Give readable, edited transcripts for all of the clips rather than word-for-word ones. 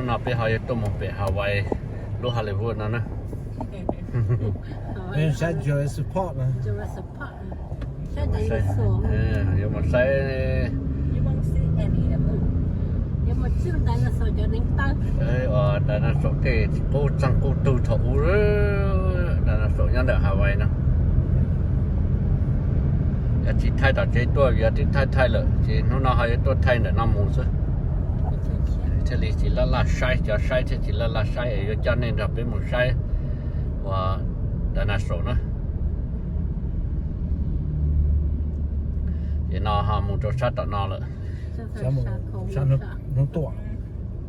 nào bị hỏi tôi một bị Hawaii lúc Hollywood nó nè Nên sẽ chơi support nè. Chơi support. Sẽ đánh số. Nhưng mà sai. Nhưng mà sẽ any of them. Nhưng mà chưa đánh là số cho đánh tăng. Đánh là số cái cô chẳng cô từ thấu đánh là số nhân được Hawaii nè. Chỉ thay đổi chế tôi giờ thì thay rồi chỉ nó nào hay tôi thay nữa năm mùa rồi thế thì chỉ là sai cho sai thì chỉ là sai ở cho nên là bên một sai và đã là số nữa thì nó họ một chỗ sát đó nó là sao nó to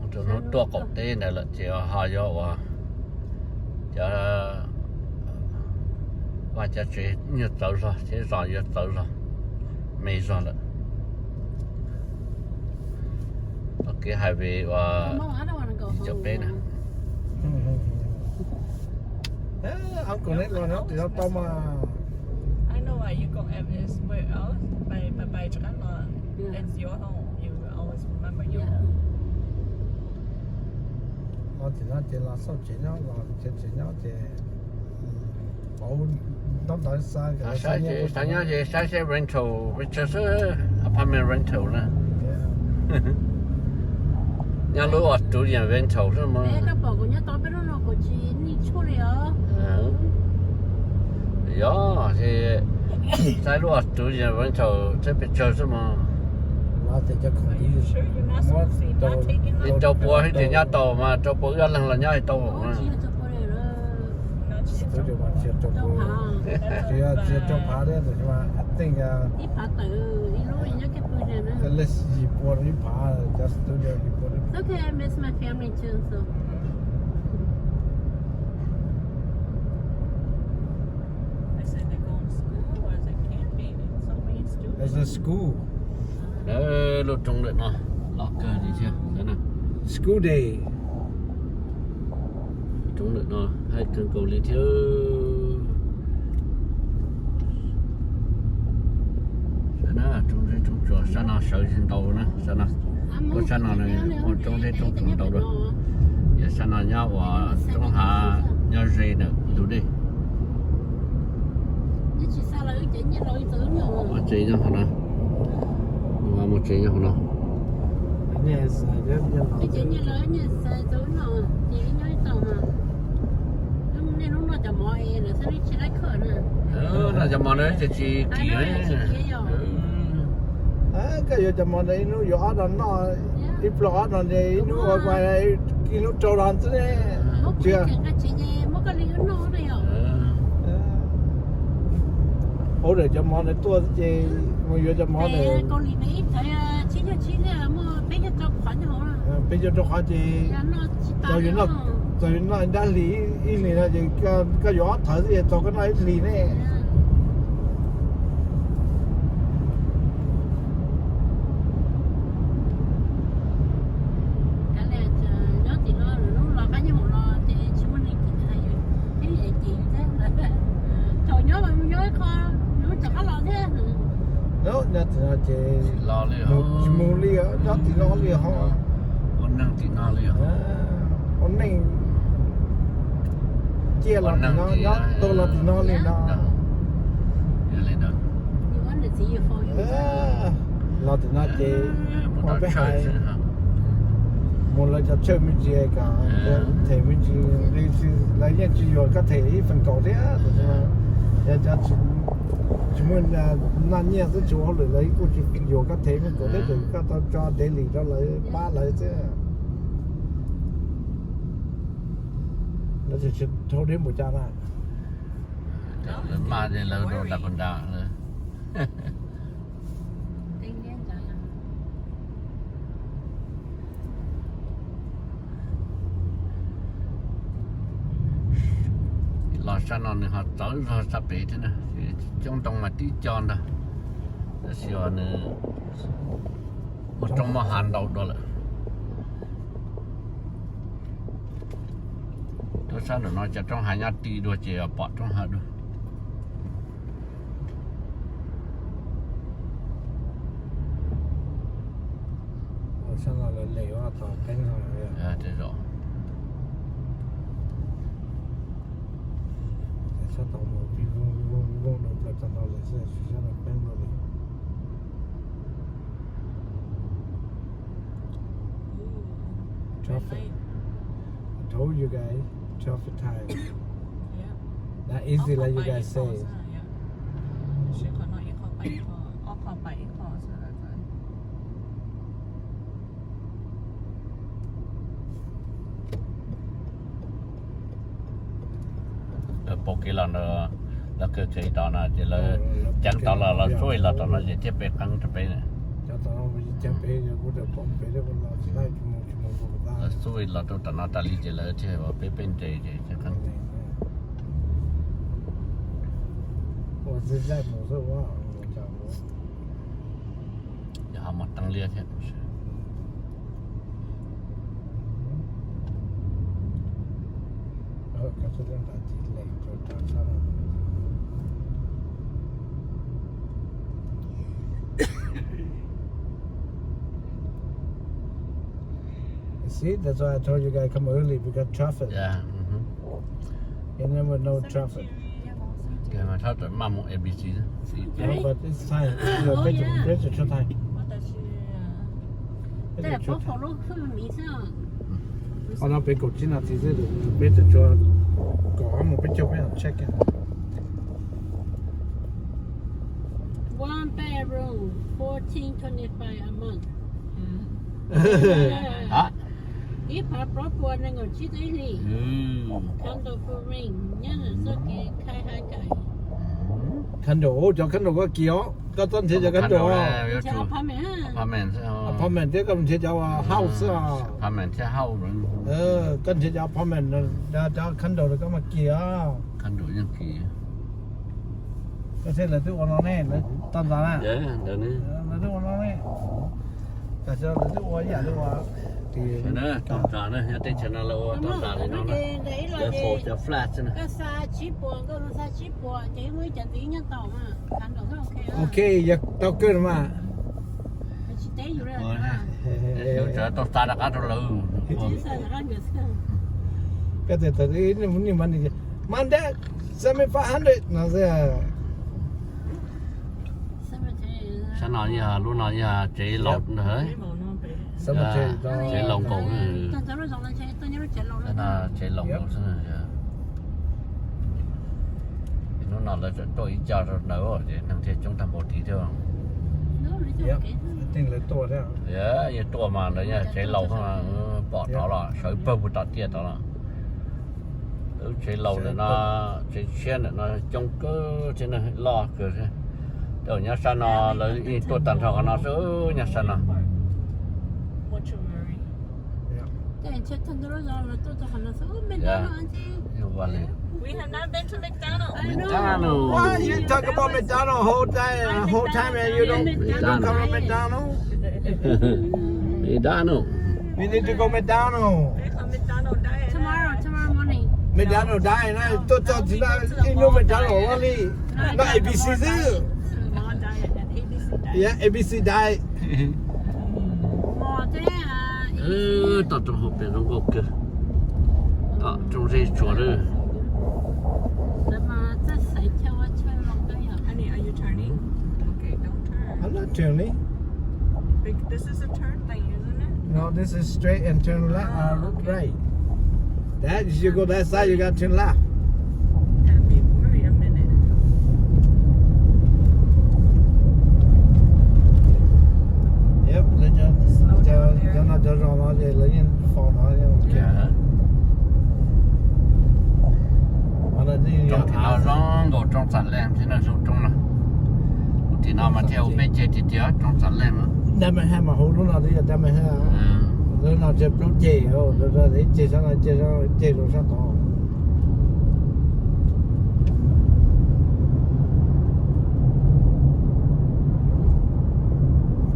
một chỗ nó to cột tên này là chỉ họ do và cho chế như走rồi chế rồi như走rồi没rồi了OK hai vị và chụp đây nè ông còn đấy rồi nó thì nó to mà I know why you go is where else by Jakarta. It's your home. You always remember your home. nó thì nó chỉ là sao chỉ nó là chỉ nó thì bảo nó tại sao cái sai nhá gì sai rental which is apartment rental nè nhà lúa ở chủ nhà rental chứ mà cái bảo của nhà tao biết nó có chi ni chua đấy à đó thì sai lúa ở chủ nhà rental sẽ bị chơi chứ mà là thì cho không đi Sure, you're not supposed to not taking thì out. châu búa thì nhà tàu mà châu búa lần là nhà tàu mà tôi điều mà chưa cho cô chưa cho phá đấy rồi nhưng mà tình đi phá tử đi lối nhá cái bữa này cái lịch gì bỏ đi phá just tôi điều đi bỏ đi Okay, I miss my family too, so. I said they're going to school or is it camping? It's so many students. there's a school đấy lúc trong đợt nó lọt cơ gì chưa thế nào school day trong đợt nó hay cần cầu lý thiếu sao nào trong chỗ sao nào sợ trên tàu nữa sao nào có sao nào này còn trong tàu rồi giờ sao nào nhau và trong hạ nhau gì nữa đủ đi một chị nhau hả nào và một chị nhau hả nào yes cái chuyện như lớn như sai tối nào thì nhớ tàu mà nên lúc nào chả mọi là sao đi chơi khởi nè là cho món đấy chị kỳ đấy cái giờ chăm món đấy nó gió nó ít lọ nó đấy nó ở ngoài này khi nó trâu đòn thế này chưa cái chuyện gì mất cái lý nó đây à ổ để cho món đấy tua gì mà giờ cho món này con lý mấy thấy chín là mua mấy cái cho khoản cho họ bây giờ cho khoản gì rồi nó đã lý in này là gì cái gió thở gì cho cái này lý này nó thì nó chỉ lo liền một lia nó thì nó lia họ con năng thì nó liền con này chia là nó tôi là thì nó liền nó là thì nó chỉ có cái hai một là cho chơi mình gì cả thể mình chỉ lấy những chỉ rồi có thể phần cầu đấy để cho chúng mình năn nhẹ cái chỗ rồi lấy cũng chỉ dùng các thể mình có đấy rồi các tao cho để lì cho lấy ba lấy chứ nó chỉ thôi đến một cha này mà thì là đồ là con đào nữa lò xanh nó họ tới rồi sắp bị thế này trong trong mà tí tròn đó xíu nữa một trong mà hàn đầu đó là tôi sao được nói cho trong hai nhà tí đôi chỉ ở bỏ trong hai đôi 现在来累啊，打跟上来呀。这种。这到我比我能不站到来是学校的跟着的。Traffic. I told you guys, traffic time. Yeah. Not easy like you guys say. 是可能一個比一個，我個比一個是來在。bộ kia là cơ chế đó là chỉ là chẳng đó là xuôi là đó là chỉ tiếp bên căng cho bên này xuôi là đó nó ta lý chỉ là chỉ vào bên trái chỉ chẳng căng 我是在某时候我讲过。 giờ họ một tăng liên thế Các số điện thoại chỉ lấy cho trả sao là see, that's why I told you guys come early because traffic. yeah You never know traffic. cái mà thao tới mà một ABC No, but it's time. It's better time. 在波佛路上面上， 我那边搞进来，其实就better 做搞我们就不要 check in. 1 bedroom, 14.25 a month. hả If I brought nên ngồi chỉ đấy đi. Condo for ring, nhớ là số kia khai hai cái. Condo, cho condo có kiểu, có tên thì cho condo. Cho apartment ha. apartment Apartment thì còn thì cho house à. apartment theo house rồi Cần thì cho apartment cho condo rồi có mà kiểu. căn đủ như kỳ Có thể là tôi nó này, nó tao ra nè. dạ được nữa Là tôi nó này. Cả cho là tôi nhà tôi thì cho nó tổng trả nữa nhà tên cho nó lâu tổng trả thì nó Đấy là để phô cho flat chứ cái xa chỉ buồn, cái xa chỉ buồn, chỉ mới chẳng tí nhân tàu mà, ăn được không ok. ok, giờ tao cười mà. Chỉ téอยู่rồi à. nếu cho tổng trả là cả rồi luôn Chỉ sao là ăn được sao? Cái gì tới đi muốn mình đi. Man that 7500 nó sẽ sao nói như lúc nào như chế lột nữa chế lồng cổ là chế lồng cổ nó nào là tôi cho rồi nữa thì năng thế chúng ta một tí thôi tiền lấyตัวđấy. dạ như tua mà đấy nha chế lồng mà bỏ đó là sợi bơ bụt tạt tiền đó là chế lồng là nó chế chen là nó trong cơ trên này lo cửa thế ở nhà san nó lấy tôi tận thọ nó số nhà san nó We have not been to McDonald's. McDonald's. Why you talk about McDonald's whole time and you don't come to McDonald's? McDonald's. We need to go McDonald's. There's a McDonald's diet. Tomorrow morning. McDonald's die này tôi cho chị tainu McDonald's only. Nó ABC chứ. Small diet and ABC diet. Yeah, ABC die. Mò thế à. Tao trong hộp này nó gộp kìa. Đó, trong dây chua nữa. Để mà ta xảy theo chơi lòng đây à. Honey, are you turning? Okay, don't turn. I'm not turning. This is a turn thing, isn't it? No, this is straight and turn left. Okay. Right. That you go that side, you got to turn left. That may worry a minute. Yep, lấy cho nó cho rồi nó về lấy phòng nó kìa. Trong thì nó rong gỗ trong sẵn lên thế là xuống trong nào. Thì nó mà theo bên chế thì tía trong sẵn lên nữa. Đem hai mà hú lúc nào đi đem hai. Lúc nào chụp lúc chè rồi đấy chè xong rồi sao to.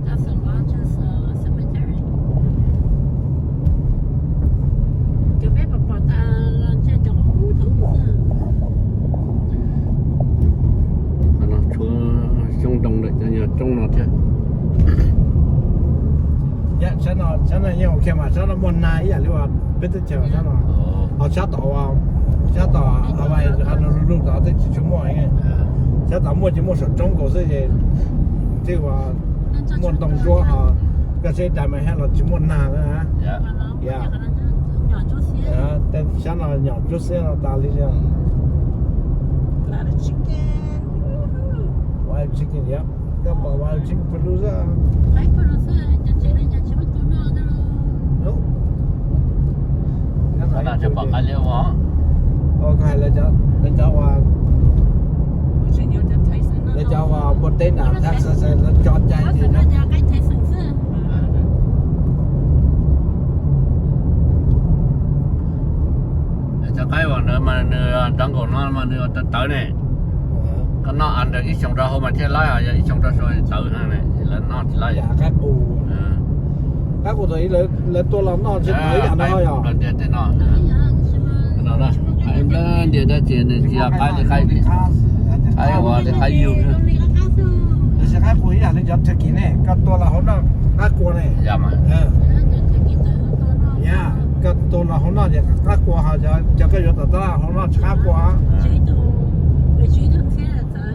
That's the largest cemetery. Chú bé bà ta lên trên chỗ hú thử một sao. Nó chúa trong đồng đấy cho nhà trong nó chứ. Dạ, ฉันยังโอเคมาฉันมันนายอย่างที่ว่าเป็นตัวเจ้าฉันว่าเอาชาต่อเอาไว้อันนั้นลูกต่อได้ชั่วโมงไงชาต่อมั่วจะมั่วสุด中国这些ที่ว่ามั่ว动作哈ก็ใช้ได้ไหมให้เราจะมั่วนานแล้วนะแต่ฉันเราหยอดจุดเสียเราตาลิจ้ะ Lot of chicken. wild chicken เนี่ยก็บอก wild chicken เป็นรู้ซะ Ai para você, já tirei, já tirou tudo nada. เนาะ ขนาดจะบอกอะไรวะ โอเคแล้วจะว่า Which in your Tyson. แล้วจะว่าบนเต้นอ่ะแท็กซี่แล้วจอดใจ Có ดี thể นะ là giờ cái thấy sừng sờ. จะใกล้วันเนื้อมาเนื้อจังกงนั่นมาเนื้อตะเต๋อเนี่ยก็น่าอันเดียวอีช่องเราเขามาเที่ยวไล่อ่ะอีช่องเราช่วยเต๋อนั่นเนี่ยแล้วน่าที่ไล่ อยากcác cụ thấy lấy tôi làm nó chứ thấy à nó à lần điện thế nào Đấy giờ, nhưng mà- nó đó em đã điện đã tiền thì chỉ cái thì cái đi cái vào thì cái nhiều nữa Con đi có cá sư. thì sẽ các cụ ý là nó chọn thực kỹ này các tôi là hôm nào các cụ này dạ mà Dạ, giờ thì cái tự tôi nó- nha các tôi là hôm nào thì các cụ họ cho cái việc đó là hôm nào các cụ Chỉ từ- để chỉ thường xuyên là tới.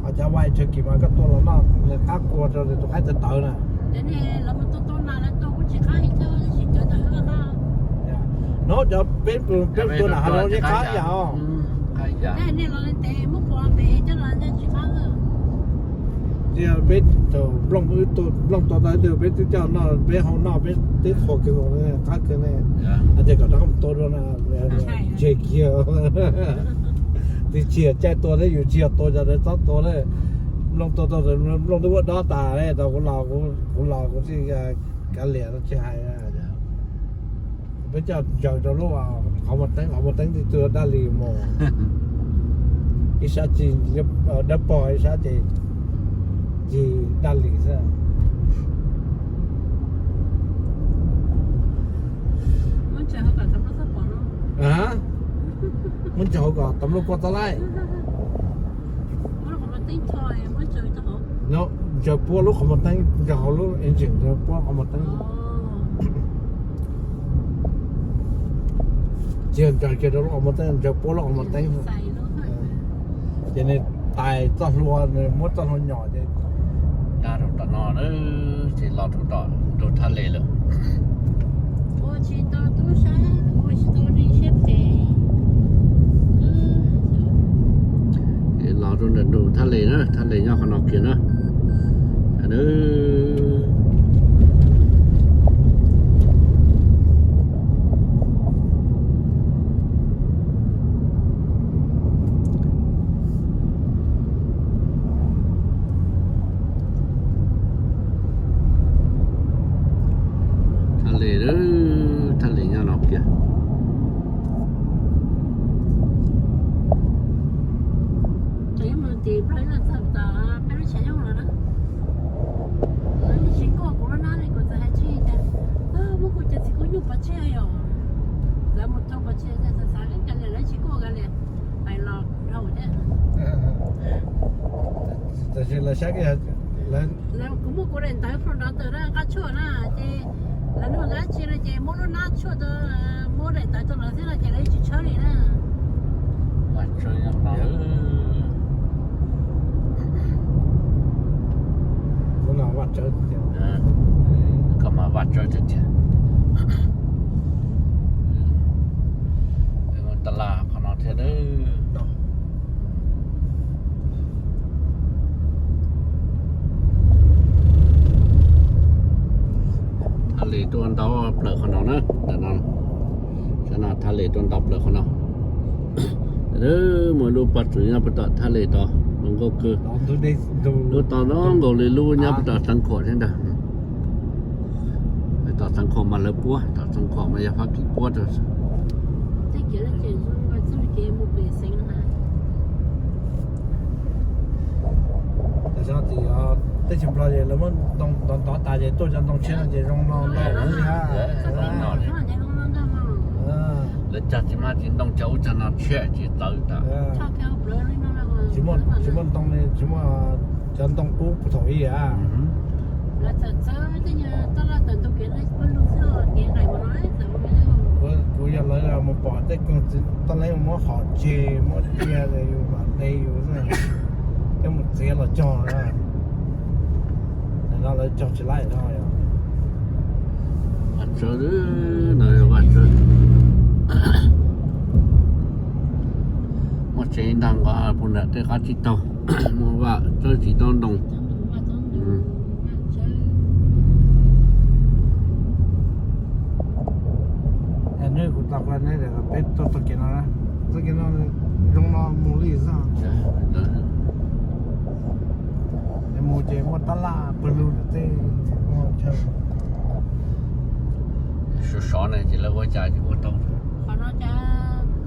họ cho vay thực kỹ mà các tôi là nó các cụ rồi thì tôi phải tự tự nè Thế nên là một tôi nào là tôi cũng chỉ khai hết thôi, chỉ cho tôi hơn đâu. nó cho bên tôi là nó sẽ khá giàu cái dạ Thế nên là lên tệ, mức qua tệ cho là cho chỉ khai hơn. thì bên tôi lòng tôi tới từ bên tôi cho nó bên hôm nào bên tới hồ cái hồ này các cái này dạ thì có đó tôi đó là chơi kia thì chia chạy tôi đấyอยู่chia tôi cho đấy tốt tôi đấy lòng tôi lòng tôi đó tà đấy tôi cũng lo cũng chỉ cái lẻ nó chơi hay ra bây giờ chờ cho lúc nào họ một tính thì tôi đã lì mồ ít sao chỉ đập bò ít sao chỉ đã lì ra Muốn chờ cả tấm nó sắp bỏ luôn. à muốn chỗ có tấm lúc qua tới lại Muốn không có tính thôi, muốn chờ tao hổ. nó chờ bua lúc họ một tính giờ họ lúc engine giờ bua họ một tính chiều chờ kia đó lúc họ một tính giờ bua lúc họ một tính Xài luôn thôi. cho nên tài to luôn muốn to hơn nhỏ thì đa rồi tao nó nữa chỉ lo thủ đỏ đồ thà lệ rồi Ôi chị tôi sáng, ôi chị tôi đi xếp thì cứ- lo rồi đồ thà lệ nhau còn nó kia nữa nữa thà lệ nhau nó kia Thế mà tìm lấy là sao ta, cái nó chạy nhau rồi đó. Nó chỉ có của nó này của ta hay chi ta. Muốn của chị có nhục bát chè rồi. Là một trong bát chè ra sáng cái này nó chỉ có cái này. Phải lọt đầu đấy. tại vì là sáng cái là Là cũng một cô đèn tới phòng đó từ đó cá chua nè, chị là nó giá chị là chị mua nó nát chua đó, mua để tới tôi nói thế là chị lấy chị chơi đi nè. và chơi nhau nó lúc nào bắt chơi còn mà vặt chơi thật chứตลาดขนาดเท่านี้ทะเลตัวนั้นเปลือกขนาดนะแต่นั้นขนาดทะเลตัวนั้นเปลือกขนาดเด้อเหมือนรูปปัจจุบันประทะเลต่อมันก็คือ đó tôi đi tôi รูต่อน้องก็เลยรู้เนี่ยประสังขอใช่ไหมไปต่อสังขอมาเลยปัวต่อสังขอมาอย่าพักกี่ปัวเถอะ Thế kiểu là chị dùng cái gì kia một bể xanh hả? tại sao thì tới chừng bao giờ là muốn đón tài gì tôi chẳng đón chuyện là gì trong nó vẫn gì ha Nó là chị không ngon đâu mà. แล้วจัดที่มาที่ต้องเจ้าจะน่าเชื่อที่ตื่นตา Cho kéo blur lên nó là chỉ muốn tông này chỉ muốn 真东部不同意啊。là thật sự thế như tao là tận tu kiến đấy vẫn lúc xưa kiến này mà nói giờ bây giờ我要来了，我把这工资，当然我好接，我接的有嘛，得有是，要么接了交了，然后来交起来了呀。 Bắt sơ nữa, nơi bắt sơ. Một chế đang có phụ nữ tới cá chỉ tàu, một vợ chơi chỉ tàu đồng. Anh ấy cũng tập lên đây để biết tôi cái nó trong nó mua lý sao? Em mua chế mua tala, blue thế, mua chơi. Số số này chỉ là có chạy chỉ có tàu. còn nó cha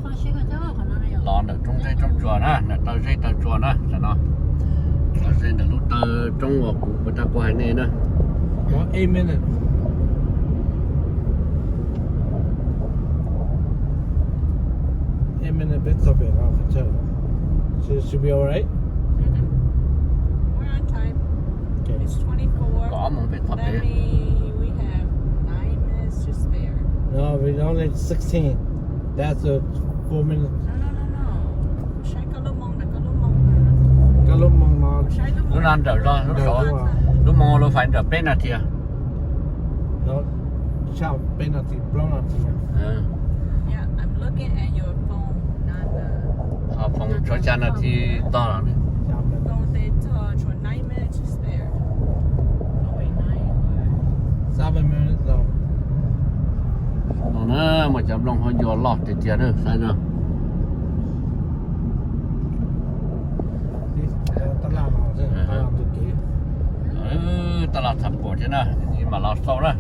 khó xí cái thứ còn nó này Lon được trong chùa đó, là tàu dây tàu chùa đó, sao nó? Tàu dây được lúc tàu trong ngọc của ta qua này nữa. Có 8 minutes. Bits of it, I can tell. So it should be alright? We're on time. Okay. It's 24. Có một biết tập That đấy. means we have 9 minutes to spare. No, we only 16. That's 4 minutes. No. Sai có lúc mong là có lúc mong. Cái lúc mong nó Sai lúc Lúc mong. nào đợi lo, lúc số. Lúc mong lúc phải đợi bên nào thì à? nó chào penalty, penalty. Yeah, I'm looking at your phone, not the Phòng cho cha là thì to lắm. Chào penalty. phone. They told you 9 minutes to spare. Oh wait, 9 or 7 minutes rồi. Nó nữa mà chấm lòng hơi vô lọt thì chia được, sao nào? Ta làm nào chứ, ta làm được kỹ. Ta là thập cổ chứ nè, nhưng mà lọt sâu đó.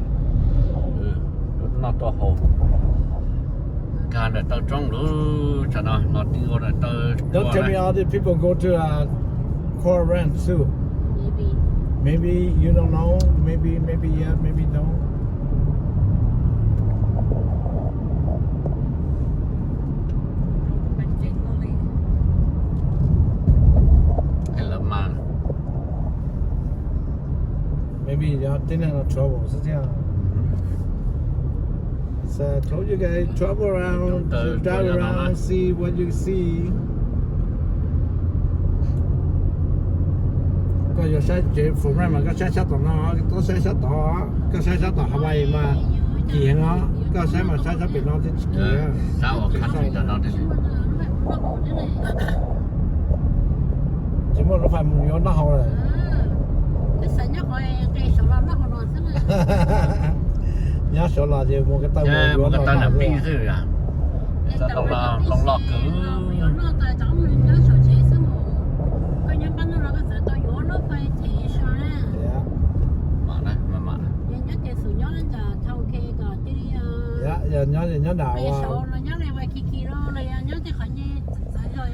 Nó to hồ. Cả này tao trong lũ cho nó đi qua này tao. Don't tell me all the people go to Coral Ranch too. maybe Maybe you don't know, maybe yeah, maybe no. Bạch chính luôn đi. Hay là mà Maybe you didn't have trouble, so yeah. So I told you guys, travel around, drive around, see what you see. Có nhiều xe chế phụ ra mà có xe sát tỏ nó, có xe sát tỏ, có xe sát tỏ Hawaii mà kỳ nó, có xe mà xe sát biển nó thì kỳ á. sao ở khát thì nó thì Chỉ một nó phải một yếu nó hậu rồi. cái sợi nhóc rồi cây sầu lo nó còn non thế này Nhá số là gì một cái tay chứ một một yếu cái tay nó làm hậu pi rồi. thôi à. Sao lòng lọ cứ nó tại chỗ mình nó sầu chế sớm coi những cái nó cái sợi tao yếu nó phải chế sao nè Yeah. mà đấy mà nhưng nhắc cái sợi nhóc nó là thâu kê cả tí Yeah, giờ nhớ đảo cái sầu nó nhắc này vài kiki đó này nhắc thì khỏi như rồi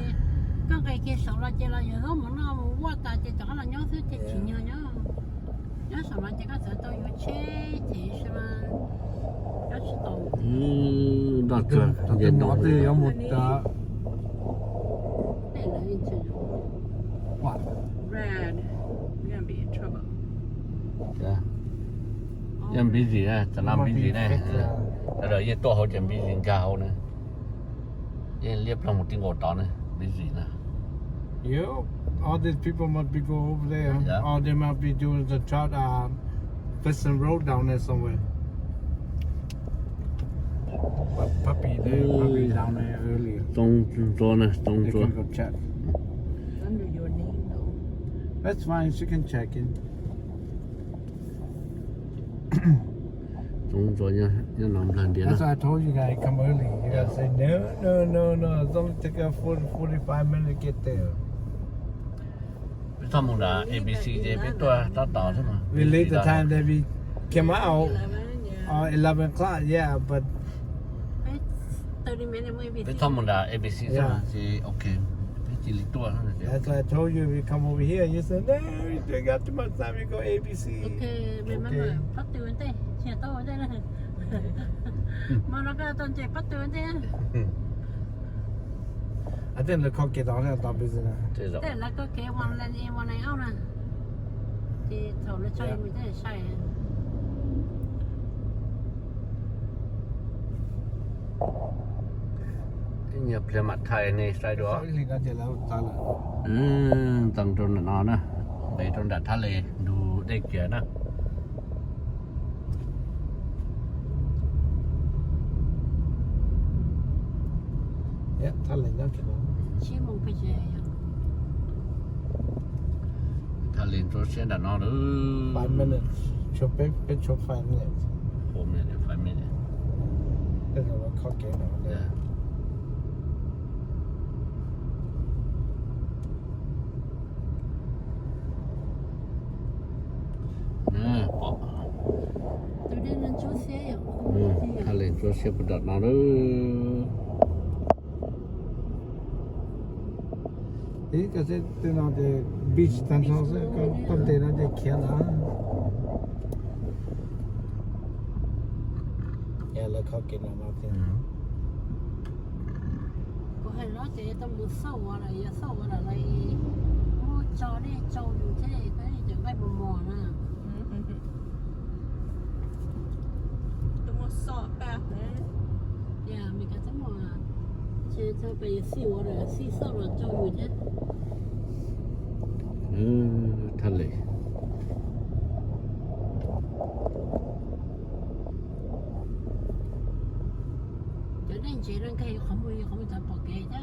cái sầu là chỉ là giờ đó mà nó qua tại chỉ chẳng là nhớ thứ chỉ nhớ nhớ sầu là chỉ có sợi tao yếu chế thì sao nhớ chỉ tao đó Tôi chưa tôi nói thì có một đây là in chân what? Red. We're gonna be in trouble. em biết gì đây chẳng làm biết gì đây rồi giờ tôi họ chẳng biết gì cao nữa giờ liếp lòng một tiếng ngồi đó này biết gì nè. You, all these people must be go over there. Yeah. Or they must be doing the trout fishing road down there somewhere. Puppy down there earlier. Trong chỗ này trong They chỗ can go check. Under your name though. That's fine, she can check in. trong chỗ nha nằm lần điện That's đó why I told you guys come early. You guys say no. It's only take a 45 minutes to get there. biết sao mà là ABC gì biết tôi ta tỏ thế mà We leave the time that we came out 11, yeah. 11 o'clock, yeah, but 30 minutes maybe biết sao mà là ABC thế Yeah. mà thì ok biết chỉ lý tôi thôi that's why I told you we come over here. You said no, we still got too much time. We go ABC. ok mình mới mà bắt tiêu thế xe to thế này mà nó cái tuần chạy bắt tiêu thế I think the cook get on that top, isn't it? thế rồi thế là có cái one lane in one lane out nè thì thầu nó chơi mình thấy sai nhập lên mặt thầy này sai đó Thì nó chỉ là ta là tầng trong là nó nè về trong đã thả lệ đủ đây kia nè ta là nó chỉ là chỉ mong bây giờ thả lên cho xe đã nó nữa 5 minutes chụpเป็นchụp 5 minutes ผมเนี่ยไฟไม่เนี่ย แต่เราเข้าเกมแล้วเนี่ย bỏ tôi đi lên chỗ xe thả lên cho xe bắt đầu nó nữa ý cái gì từ nó thì beach tan sao sẽ có con tên nó thì kia là là khó kiến là nó thì có hay nói thì tôi muốn sâu vào lại mua cho đi trâu như thế cái gì chẳng phải mò nè tôi muốn sọ back dạ mình cái tấm mò chơi cho bây giờ xíu rồi xí sâu rồi trâu như thế thả lệ cho nên chỉ là cái không thể bỏ cái đó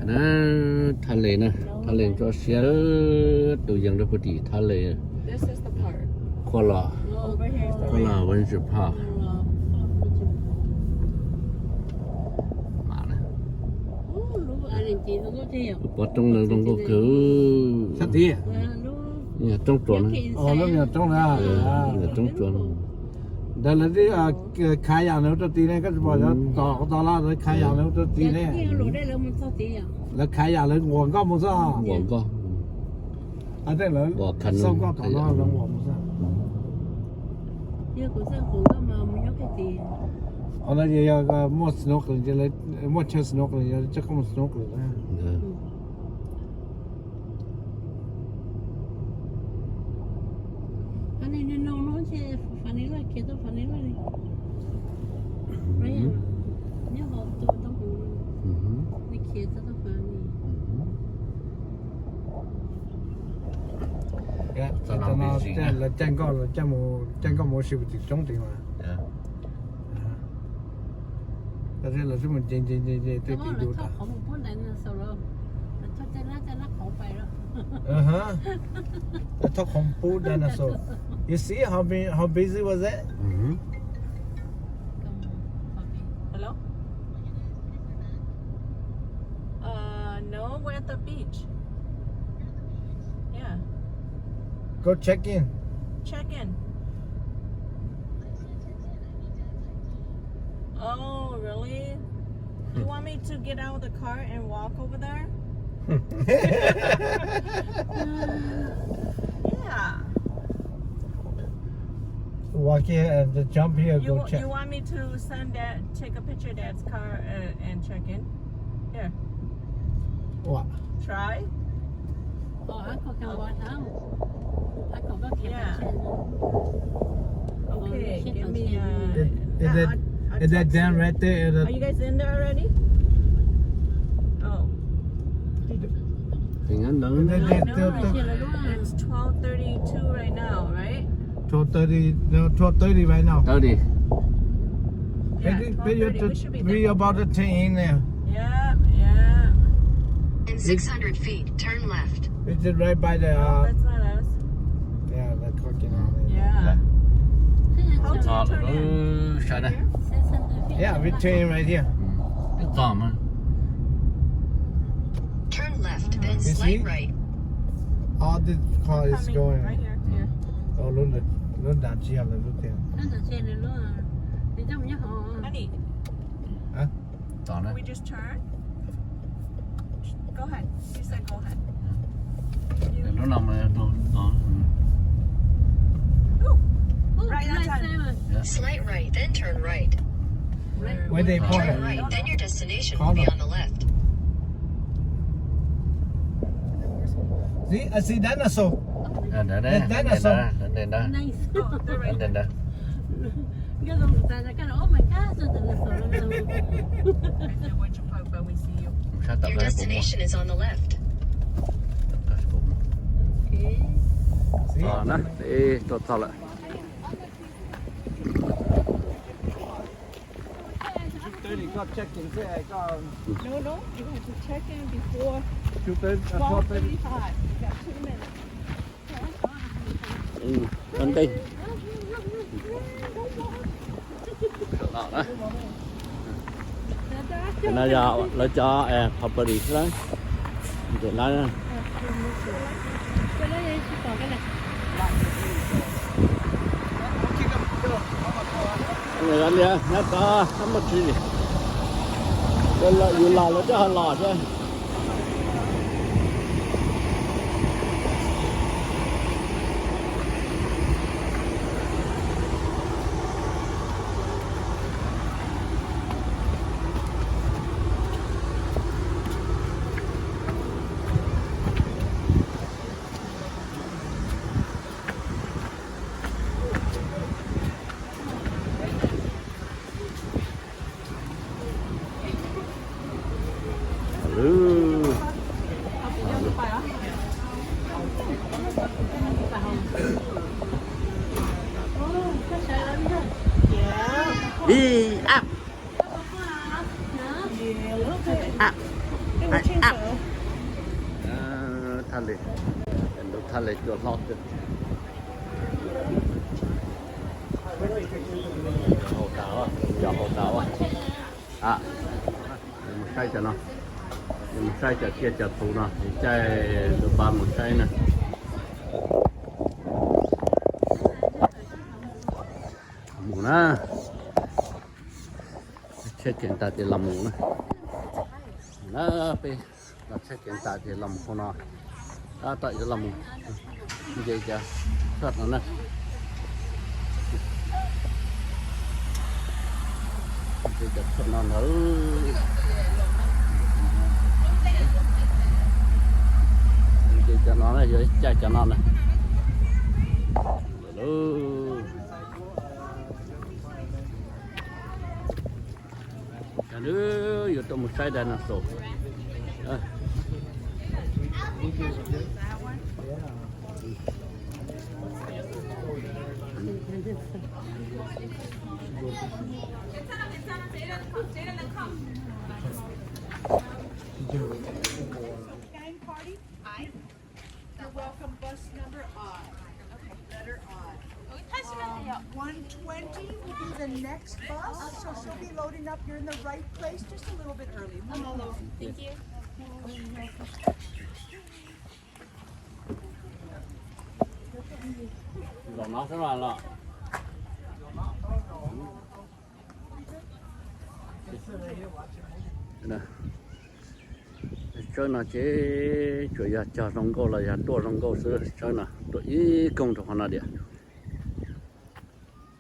nó thả lệ nè thả lệ cho xe từ dân đó đi thả lệ this is the part Kualas over here is the Kualas vẫn sẽ phá mà nè bắt trong là trong có cứ sắp đi nhà trong chuẩn lúc nhà trong là nhà trong chuẩn đây là cái khai nhà nếu tôi tí này cái bảo cho tao là cái khai nhà nếu tôi tí này là khai nhà là nguồn có một sao quảng có à đây là sau có tao là nguồn một sao ở đây giờ cái mua snorkel giờ lấy mua chơi snorkel giờ chắc không snorkel nữa anh ấy nó chơi vanilla kia tôi vanilla đi rồi nhớ họ tôi đâu cũng đi kia tôi phải là tranh có một sự việc trong tiền mà cái này là chúng mình chơi tôi đi đủ ta không muốn đánh sầu đâu cho tên nó khổ phải đó the top compo dinosaur you see how busy was it hello no we're at the beach yeah go check in oh really you want me to get out of the car and walk over there yeah walk here and jump here go check you want me to take a picture of Dad's car and check in here what try anh có cần qua không anh có bắt yeah okay give me is that Dan right there are you guys in there already oh tình anh lớn it's 12:32 right now right 12:30 right now tới đi yeah 12:30 we should be there we about to take in there yeah in 600 feet turn left it's just right by the no, that's not us yeah the cooking on it yeah how to turn in sai đây yeah we turn in right here cái cò mà turn left then slight right all this car is coming going right here yeah oh luôn đàn chia là lúc tiền nó là xe này luôn thì trong nhớ họ honey hả tỏ đây we just turn go ahead you said go ahead nó nằm ở đó right on time slight right then turn right where they turn park right then your destination will be on the left See, I see dinosaur. Đây Nice. đây đây. Cái dòng của ta là cái đó, oh my god, sao tự là sổ lên đâu. And when you pop up, we see you. Sao tập Your cái bụng. destination is on the left. Okay. See? Nè, đi tốt sao lại. Got check-in there. Got No, you have to check in before 2:30. 12:35. You got 2 minutes. Anh đi. Đó đó. Cái này là cho học đi đấy. Cái này Cái này chỉ có cái này. người ăn đi, nhát ta, không mất gì. Đây là dù là nó cho lò chứ. Đi áp áp áp thale endo thale cho lót hồ tàu à một sai cho nó một sai cho kia cho thú nó chạy được ba một sai nè mù na chết kiện ta thì làm mù nè nó bị là chết kiện ta thì làm không nó ta tại cho làm mù vậy chứ thật nó nè vậy chứ thật nó nữa vậy cho nó này rồi chạy cho nó này nữa giờ tôi một sai đây là sổ Gang party? I. Your welcome bus number I. Okay, letter I. 120 will be the next bus, so she'll be loading up. You're in the right place, just a little bit early. Thank you. rồi nó sẽ là nè cho nó chế chủ yếu cho rong câu là tua rong câu sữa cho nó tụi ý công cho nó đi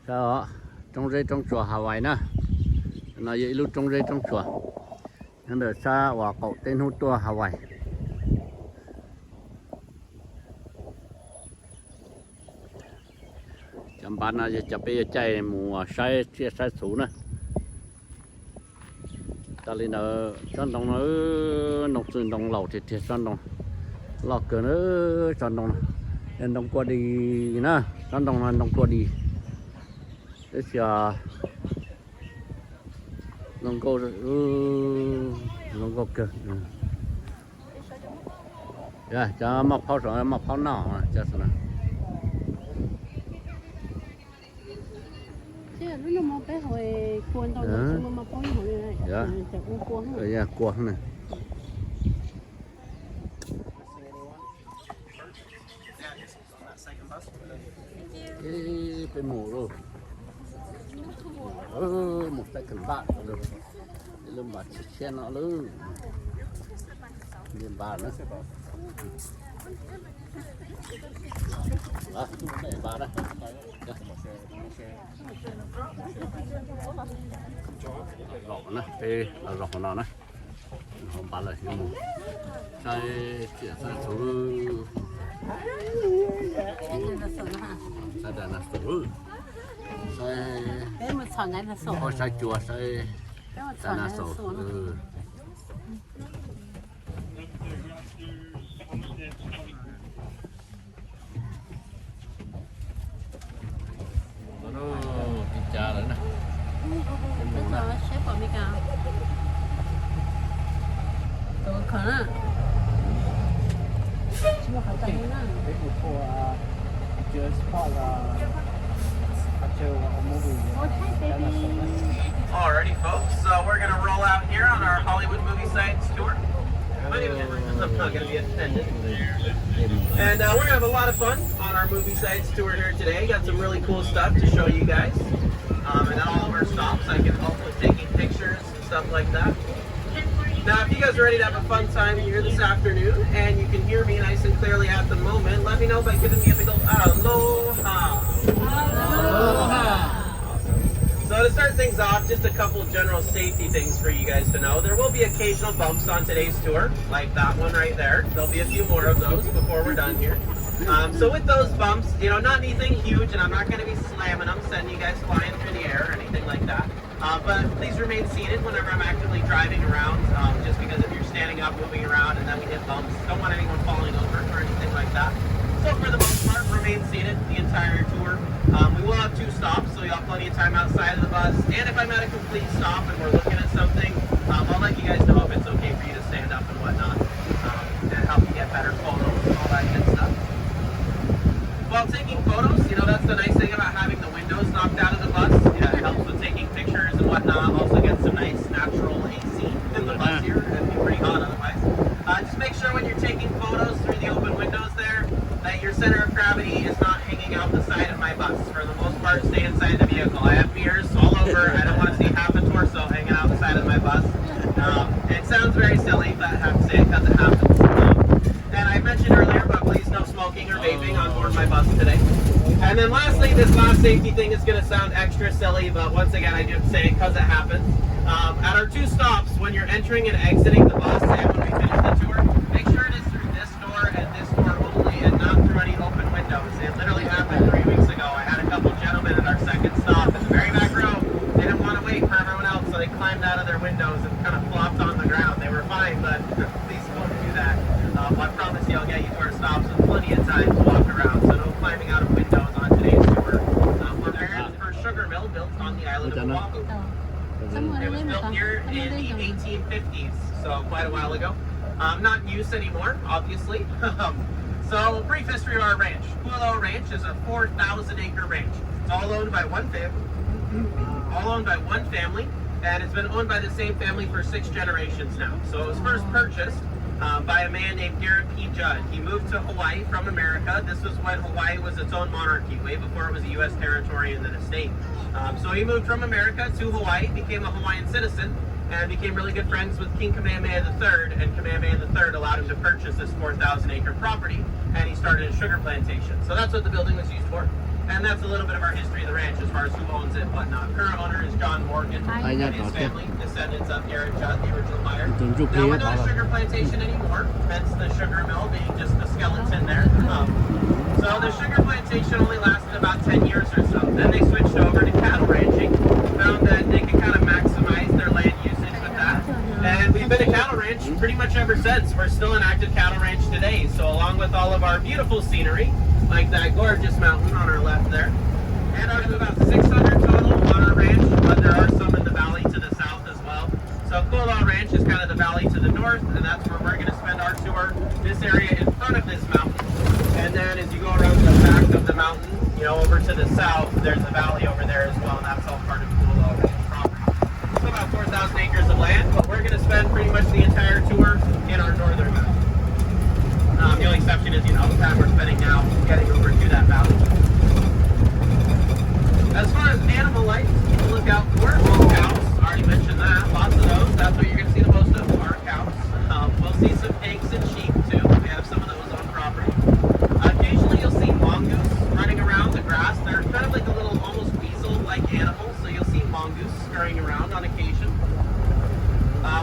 sao trong dây trong chùa Hawaii nè nó vậy lúc trong dây trong chùa nên là xa và cậu tên hút tua Hawaii chăm bán là chăm bây giờ chạy mùa sai chia sai số nè ta lên ở trong đồng nó nông dân đồng lẩu thì trong đồng lọt cửa nữa trong đồng nên đồng qua đi nè trong đồng là đồng qua đi thế giờ đồng cô cửa dạ cho mọc pháo rồi mọc pháo nỏ cho sao nào nó mà bé hồi cuốn tao nó mà bói hồi này sẽ cuốn rồi dạ cuốn này cái mù rồi một tay cần bạn rồi lưng bạn xe nó lưng liền bạn nữa đó để bạn đó rõ nè, đây là rõ nó nè, bà là hiểu mù sai chỉ sai số Cái này là sổ hả? sai đàn là số sai Cái một sổ này là sổ. có sai chùa sai Cái một sổ đàn này là là số sổ. nó đi cha rồi nè Bây giờ xếp vào mấy cái. Đồ khẩn à? Chứ mà phải tay nữa. Cái của chưa spot là chưa movie. Oh, hi baby. Alrighty, folks, so we're going to roll out here on our Hollywood movie sites tour. My name is Henry. I'm not going to be attendant. And we're going to have a lot of fun on our movie sites tour here today. Got some really cool stuff to show you guys. And at all of our stops, I can help with taking pictures and stuff like that. Now, if you guys are ready to have a fun time here this afternoon, and you can hear me nice and clearly at the moment, let me know by giving me a big old aloha. Aloha. So to start things off, just a couple general safety things for you guys to know. There will be occasional bumps on today's tour, like that one right there. There'll be a few more of those before we're done here. So with those bumps, you know, not anything huge, and I'm not going to be slamming them, sending you guys flying through the air or anything like that. But please remain seated whenever I'm actively driving around, just because if you're standing up, moving around, and then we hit bumps, don't want anyone falling over or anything like that. So for the most part, remain seated the entire tour. We will have 2 stops, so you'll have plenty of time outside of the bus. And if I'm at a complete stop and we're looking at something, I'll let you guys know if it's okay for you to stand up and whatnot, and help you get better photos and all that good stuff. While taking photos, you know, that's the nice thing about having the windows knocked out of the bus. Yeah, it helps with taking pictures and whatnot. Also get some nice natural AC in the bus here. It'd be pretty hot otherwise. Just make sure when you're taking photos through the open windows there, that your center of gravity is not hanging out the side of my bus. For the most part, stay inside the vehicle. I have mirrors all over. I don't want to see half a torso hanging out the side of my bus. It sounds very silly, but I have to say it because it happens. And I mentioned earlier, but please no smoking or vaping on board my bus today. And then lastly, this last safety thing is going to sound extra silly, but once again, I do say it because it happens. At our 2 stops, when you're entering and exiting the bus, and when we finish the tour, make sure it is through this door and this door only, and not through any open windows. It literally happened 3 weeks ago. I had a couple gentlemen at our second stop in the very back row. They didn't want to wait for everyone else, so they climbed out of their windows and kind of flopped on the ground. They were fine, but please don't do that. I promise you, I'll get you to our stops with plenty of time to walk around, so no climbing out of windows on today's tour. We're there at the first sugar mill built on the island of Oahu. It was built here in the 1850s, so quite a while ago. Not in use anymore, obviously. So, brief history of our ranch. Kualas Ranch is a 4,000-acre ranch. It's all owned by one family. And it's been owned by the same family for 6 generations now. So it was first purchased by a man named Garrett P. Judd. He moved to Hawaii from America. This was when Hawaii was its own monarchy, way before it was a U.S. territory and then a state. So he moved from America to Hawaii, became a Hawaiian citizen, and became really good friends with King Kamehameha III, and Kamehameha III allowed him to purchase this 4,000-acre property, and he started a sugar plantation. So that's what the building was used for. And that's a little bit of our history of the ranch as far as who owns it and whatnot. Current owner is John Morgan and his family, descendants of Garrett Judd, the original buyer. Now we're not a sugar plantation anymore, hence the sugar mill being just a skeleton there. So the sugar plantation only lasted about 10 years or so. Then they switched over to cattle ranching, found that they could kind of maximize their land usage with that. And we've been a cattle ranch pretty much ever since. We're still an active cattle ranch today. So along with all of our beautiful scenery, like that gorgeous mountain on our left there. And there's about 600 total on our ranch, but there are some in the valley to the south as well. So Kualas Ranch is kind of the valley to the north, and that's where we're going to spend our tour. This area in front of this mountain. And then as you go around the back of the mountain, you know, over to the south, there's a valley over there as well, and that's all part of Kualas Ranch property. So about 4,000 acres of land, but we're going to spend pretty much the entire tour in our northern valley. The only exception is, you know, the time we're spending now getting over to that valley. As far as animal life, keep a lookout for cows. I already mentioned that. Lots of those. That's what you're going to see the most of are cows. We'll see some pigs and sheep too. We have some of those on property. Occasionally you'll see mongoose running around the grass. They're kind of like a little almost weasel-like animal, so you'll see mongoose scurrying around on occasion.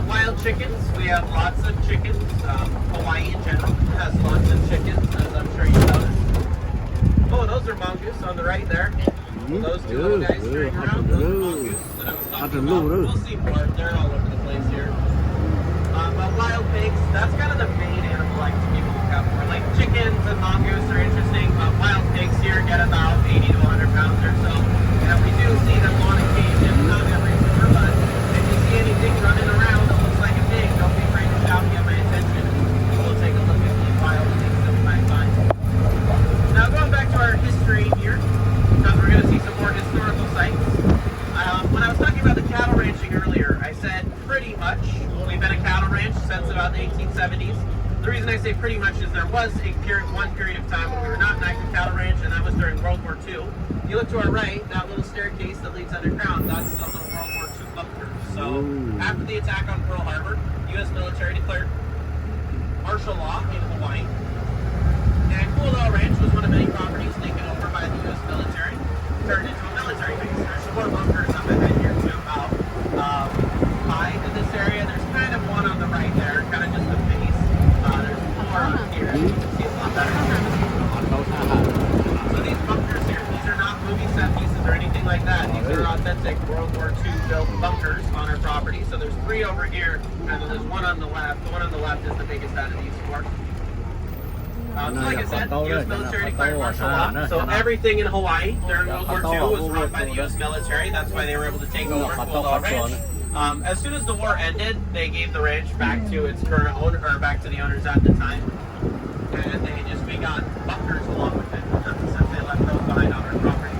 Wild chickens. We have lots of chickens. Hawaii in general has lots of chickens, as I'm sure you noticed. Oh, those are mongoose on the right there. Those two little guys scurrying around, those are mongoose that I was talking about. We'll see more. They're all over the place here. But wild pigs, that's kind of the main animal I like to people look out for. Like chickens and mongoose are interesting, but wild pigs here get about 80 to 100 pounds or so. And we do see them on occasion, not every summer, but if you see anything running around that looks like a pig, don't be afraid to shout and get my attention. We'll take a look at the wild pigs that we might find. Now going back to our history here, because we're going to see some more historical sites. When I was talking about the cattle ranching earlier, I said pretty much we've been a cattle ranch since about the 1870s. The reason I say pretty much is there was one period of time when we were not an active cattle ranch, and that was during World War II. You look to our right, that little staircase that leads underground, that's the little World War II bunker. So after the attack on Pearl Harbor, U.S. military declared martial law in Hawaii. And Kualas Ranch was one of many properties taken over by the U.S. military, turned into a military base. There's four bunkers up ahead here to about 5 in this area. There's kind of one on the right there, kind of just a base. There's 4 up here. You can see a lot better. So these bunkers here, these are not movie set pieces or anything like that. These are authentic World War II built bunkers on our property. So there's 3 over here, and then there's one on the left. The one on the left is the biggest out of these 4. So like I said, U.S. military declared martial law. So everything in Hawaii during World War II was run by the U.S. military. That's why they were able to take over Kualas Ranch. As soon as the war ended, they gave the ranch back to its current owner, or back to the owners at the time, and they just begot bunkers along with it. Since they left those behind on our property.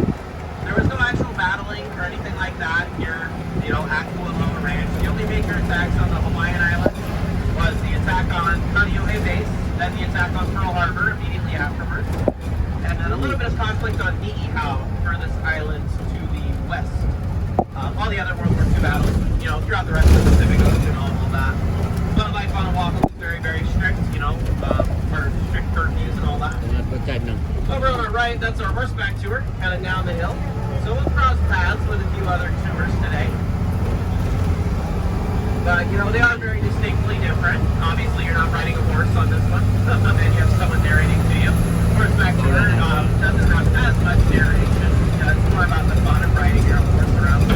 There was no actual battling or anything like that here, at Kualas Ranch. The only major attacks on the Hawaiian Islands was the attack on Kaneohe Base, then the attack on Pearl Harbor immediately afterwards, and then a little bit of conflict on Niihau, furthest island to the west. All the other World War II battles, throughout the rest of the Pacific Ocean, all that. But life on Oahu was very, very strict, for strict curfews and all that. Over on our right, that's our horseback tour, kind of down the hill. So we'll cross paths with a few other tours today. They are very distinctly different. Obviously, you're not riding a horse on this one, and you have someone narrating to you. Horseback tour doesn't have as much narration. It's more about the fun of riding your horse around.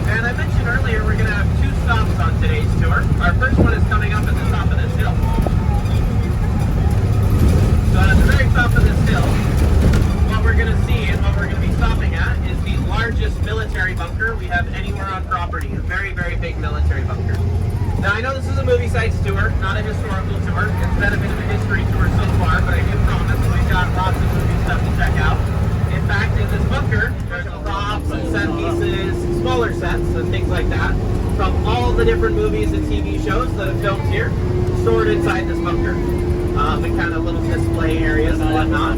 And I mentioned earlier we're going to have 2 stops on today's tour. Our first one is coming up at the top of this hill. So at the very top of this hill, what we're going to see and what we're going to be stopping at is the largest military bunker we have anywhere on property. A very, very big military bunker. Now I know this is a movie sites tour, not a historical tour. It's been a bit of a history tour so far, but I do promise we've got lots of movie stuff to check out. In fact, in this bunker, there's props and set pieces, smaller sets and things like that, from all the different movies and TV shows that have filmed here, stored inside this bunker. And kind of little display areas and whatnot.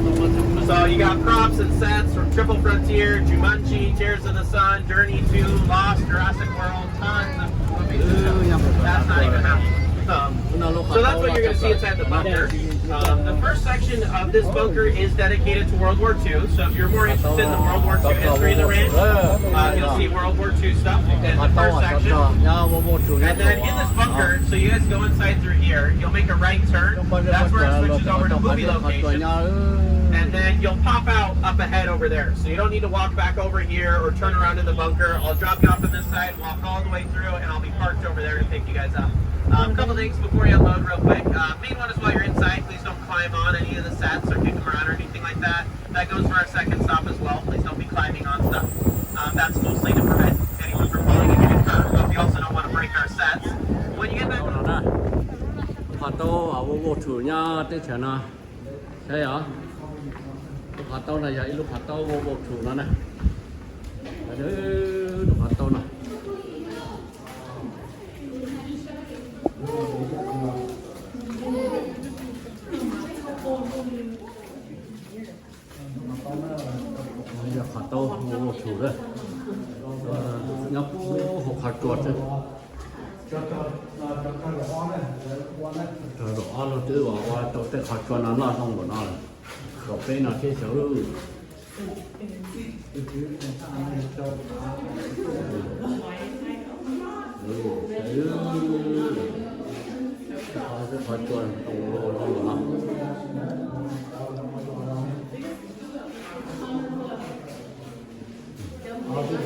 So you got props and sets from Triple Frontier, Jumanji, Tears of the Sun, Journey 2, Lost, Jurassic World, tons of movies and shows. That's not even half. So that's what you're going to see inside the bunker. The first section of this bunker is dedicated to World War II. So if you're more interested in the World War II history of the ranch, you'll see World War II stuff in the first section. And then in this bunker, so you guys go inside through here, you'll make a right turn. That's where it switches over to movie location. And then you'll pop out up ahead over there. So you don't need to walk back over here or turn around in the bunker. I'll drop you off on this side, walk all the way through, and I'll be parked over there to pick you guys up. A couple things before you unload real quick. Main one is while you're inside, please don't climb on any of the sets or kick them around or anything like that. That goes for our second stop as well. Please don't be climbing on stuff. That's mostly to prevent anyone from falling and getting hurt. But we also don't want to break our sets. When you get back khó chua không lỗ không lắm khó cho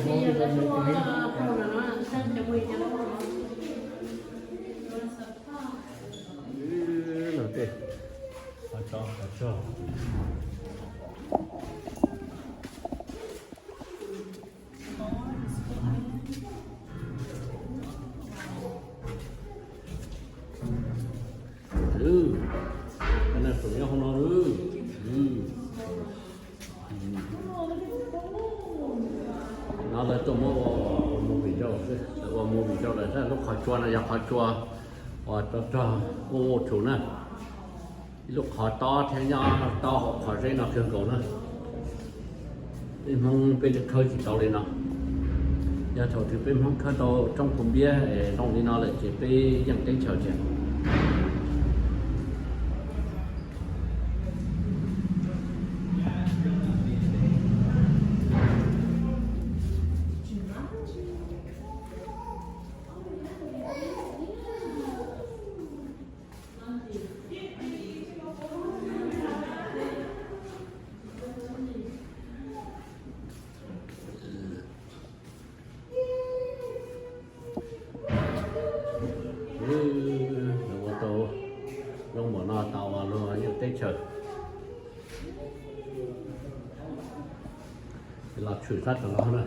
cái này phải không nó nó là tôm mua bị rau đấy, mua bị rau này lúc khó chua này khó chua, cho ô chủ này, lúc khó to thế nhau to khó dễ nó kêu cầu nữa, em không bây giờ khơi chỉ tàu lên nào, giờ thầu thì em không khơi tàu trong thùng bia, trong đi nó lại chỉ bây giờ cái chèo chèo. Long bỏ nó tàu vào luôn như tết trời là chửi sát của nó nữa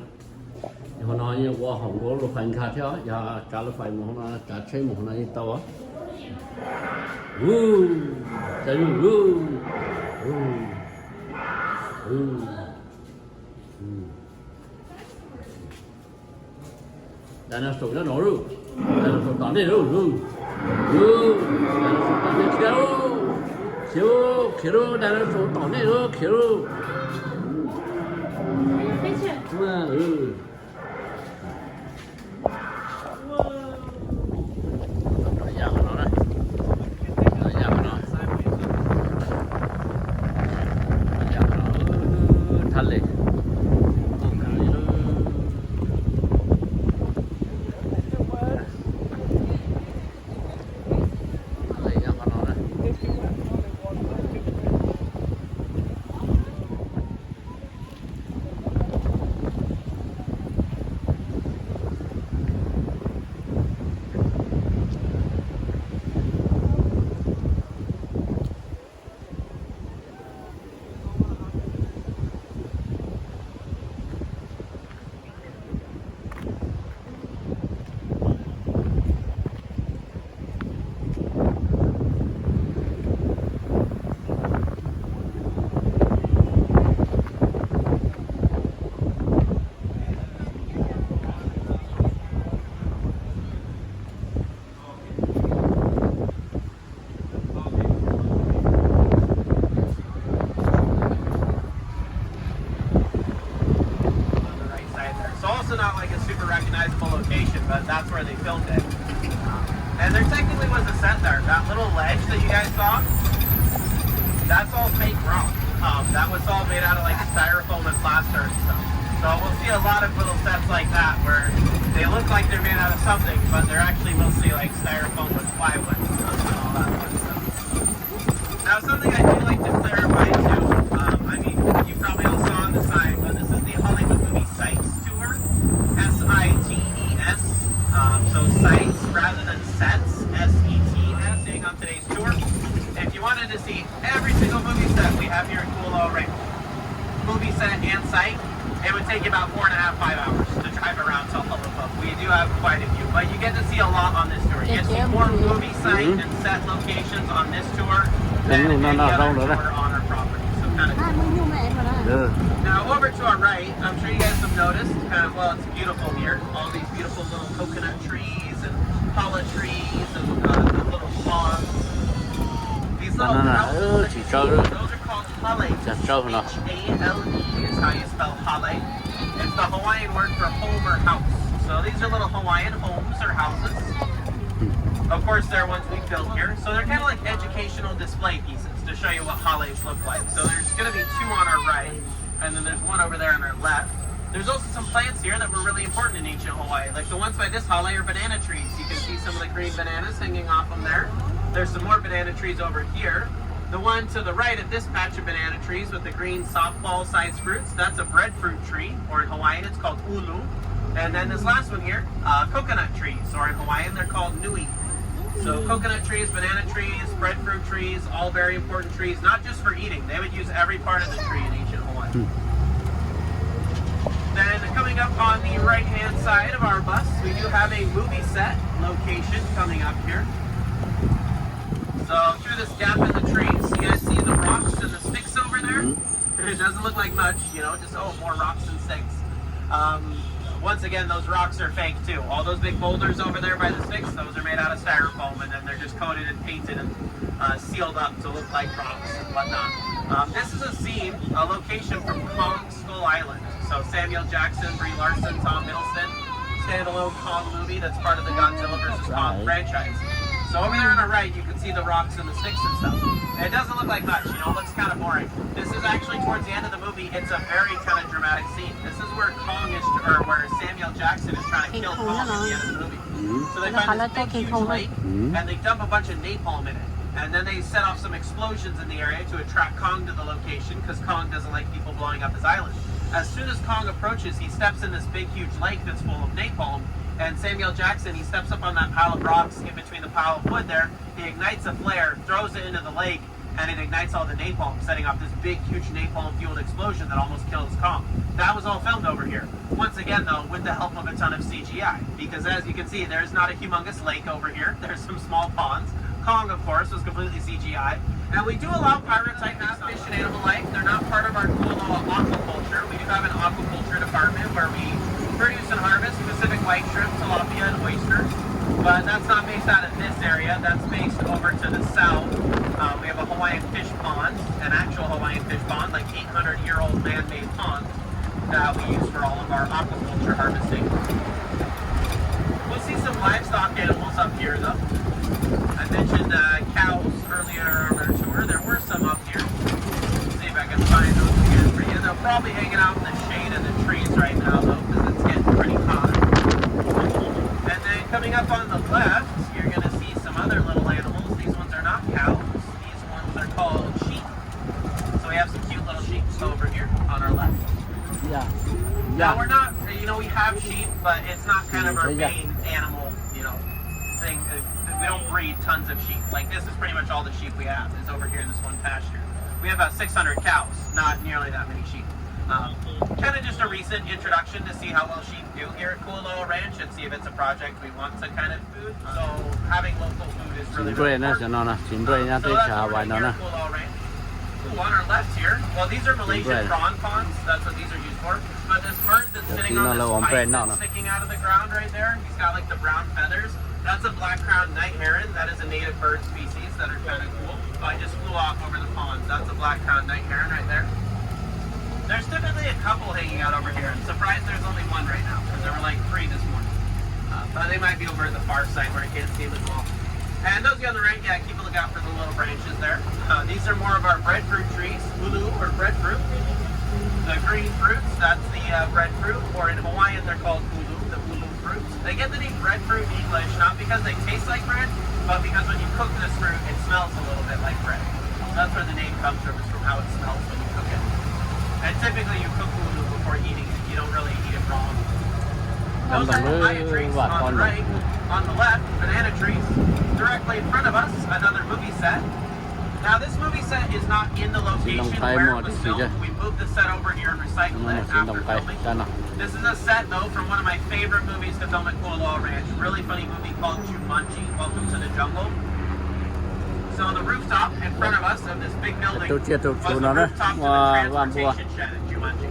nhưng nó như qua hồng có lúc phải khá theo giờ trả lúc phải một nó trả chơi một nó như tàu á chơi đây là sổ nó nổ rồi đây là sổ tán này rồi 키로 나는 좀 떠내요 키로 달래 recognizable location, but that's where they filmed it. And there technically was a set there. That little ledge that you guys saw, that's all fake rock. That was all made out of like styrofoam and plaster and stuff. So we'll see a lot of little sets like that where they look like they're made out of something, but they're actually mostly like styrofoam with plywood and all that good stuff. Now something I do like to clarify too, I mean, you probably all saw on the side, but this is the Hollywood Movie Sites Tour. S-I-T-E-S. So sites rather than sets, S-E-T-S, being on today's tour. If you wanted to see every single movie set we have here in Kualas right now, movie set and site, it would take you about 4.5, 5 hours to drive around Salt Lake. We do have quite a few, but you get to see a lot on this tour. You get to see more movie site and set locations on this tour than any other tour on our property. So kind of cool. Now over to our right, I'm sure you guys have noticed, well, it's beautiful here. All these beautiful little coconut trees and pala trees and little ponds. These little houses, those are called hale. H-A-L-E is how you spell hale. It's the Hawaiian word for home or house. So these are little Hawaiian homes or houses. Of course, they're ones we built here. So they're kind of like educational display pieces to show you what hales look like. So there's going to be 2 on our right, and then there's 1 over there on our left. There's also some plants here that were really important in ancient Hawaii. Like the ones by this hale are banana trees. You can see some of the green bananas hanging off them there. There's some more banana trees over here. The one to the right of this patch of banana trees with the green softball-sized fruits, that's a breadfruit tree, or in Hawaiian it's called ulu. And then this last one here, coconut trees, or in Hawaiian they're called nui. So coconut trees, banana trees, breadfruit trees, all very important trees, not just for eating. They would use every part of the tree in ancient Hawaii. Then coming up on the right-hand side of our bus, we do have a movie set location coming up here. So through this gap in the trees, you guys see the rocks and the sticks over there? It doesn't look like much, you know, just, oh, more rocks and sticks. Once again, those rocks are fake too. All those big boulders over there by the sticks, those are made out of styrofoam, and then they're just coated and painted and sealed up to look like rocks and whatnot. This is a scene, a location from Kong Skull Island. So Samuel Jackson, Brie Larson, Tom Hiddleston, standalone Kong movie that's part of the Godzilla vs. Kong franchise. So over there on our right, you can see the rocks and the sticks and stuff. It doesn't look like much, you know, it looks kind of boring. This is actually towards the end of the movie, it's a very kind of dramatic scene. This is where Kong is, or where Samuel Jackson is trying to kill Kong at the end of the movie. So they find this big, huge lake, and they dump a bunch of napalm in it. And then they set off some explosions in the area to attract Kong to the location, because Kong doesn't like people blowing up his island. As soon as Kong approaches, he steps in this big, huge lake that's full of napalm. And Samuel Jackson, he steps up on that pile of rocks in between the pile of wood there. He ignites a flare, throws it into the lake, and it ignites all the napalm, setting off this big, huge napalm-fueled explosion that almost kills Kong. That was all filmed over here. Once again, though, with the help of a ton of CGI. Because as you can see, there's not a humongous lake over here. There's some small ponds. Kong, of course, was completely CGI. And we do allow pirate-type bass fish and animal life. They're not part of our Kualas aquaculture. We do have an aquaculture department where we produce and harvest Pacific white shrimp, tilapia, and oysters. But that's not based out of this area. That's based over to the south. We have a Hawaiian fish pond, an actual Hawaiian fish pond, like 800-year-old man-made pond that we use for all of our aquaculture harvesting. We'll see some livestock animals up here, though. I mentioned cows earlier on our tour. There were some up here. Let's see if I can find those again for you. They're probably hanging out in the shade of the trees right now, though, because it's getting pretty hot. And then coming up on the left, you're going to see some other little animals. These ones are not cows. These ones are called sheep. So we have some cute little sheep over here on our left. Yeah. Now we're not, you know, we have sheep, but it's not kind of our main animal, you know, thing. We don't breed tons of sheep. Like this is pretty much all the sheep we have is over here in this one pasture. We have about 600 cows, not nearly that many sheep. Kind of just a recent introduction to see how well sheep do here at Kualas Ranch and see if it's a project we want to kind of food. So having local food is really, really important. So that's what we're doing here at Kualas Ranch. Ooh, on our left here, well, these are Malaysian prawn ponds. That's what these are used for. But this bird that's sitting on this pipe that's sticking out of the ground right there, he's got like the brown feathers. That's a black-crowned night heron. That is a native bird species that are kind of cool. So I just flew off over the ponds. That's a black-crowned night heron right there. There's typically a couple hanging out over here. I'm surprised there's only one right now, because there were like 3 this morning. But they might be over at the far side where I can't see them as well. And those on the right, yeah, keep a lookout for the little branches there. These are more of our breadfruit trees, ulu or breadfruit. The green fruits, that's the breadfruit, or in Hawaiian they're called ulu, the ulu fruits. They get the name breadfruit in English, not because they taste like bread, but because when you cook this fruit, it smells a little bit like bread. So that's where the name comes from, is from how it smells when you cook it. And typically you cook ulu before eating it. You don't really eat it raw. Those are papaya trees on the right. On the left, banana trees. Directly in front of us, another movie set. Now this movie set is not in the location where it was filmed. We moved the set over here and recycled it after filming. This is a set though from one of my favorite movies to film at Kualas Ranch. Really funny movie called Jumanji, Welcome to the Jungle. So on the rooftop in front of us of this big building was the rooftop to the transportation shed at Jumanji.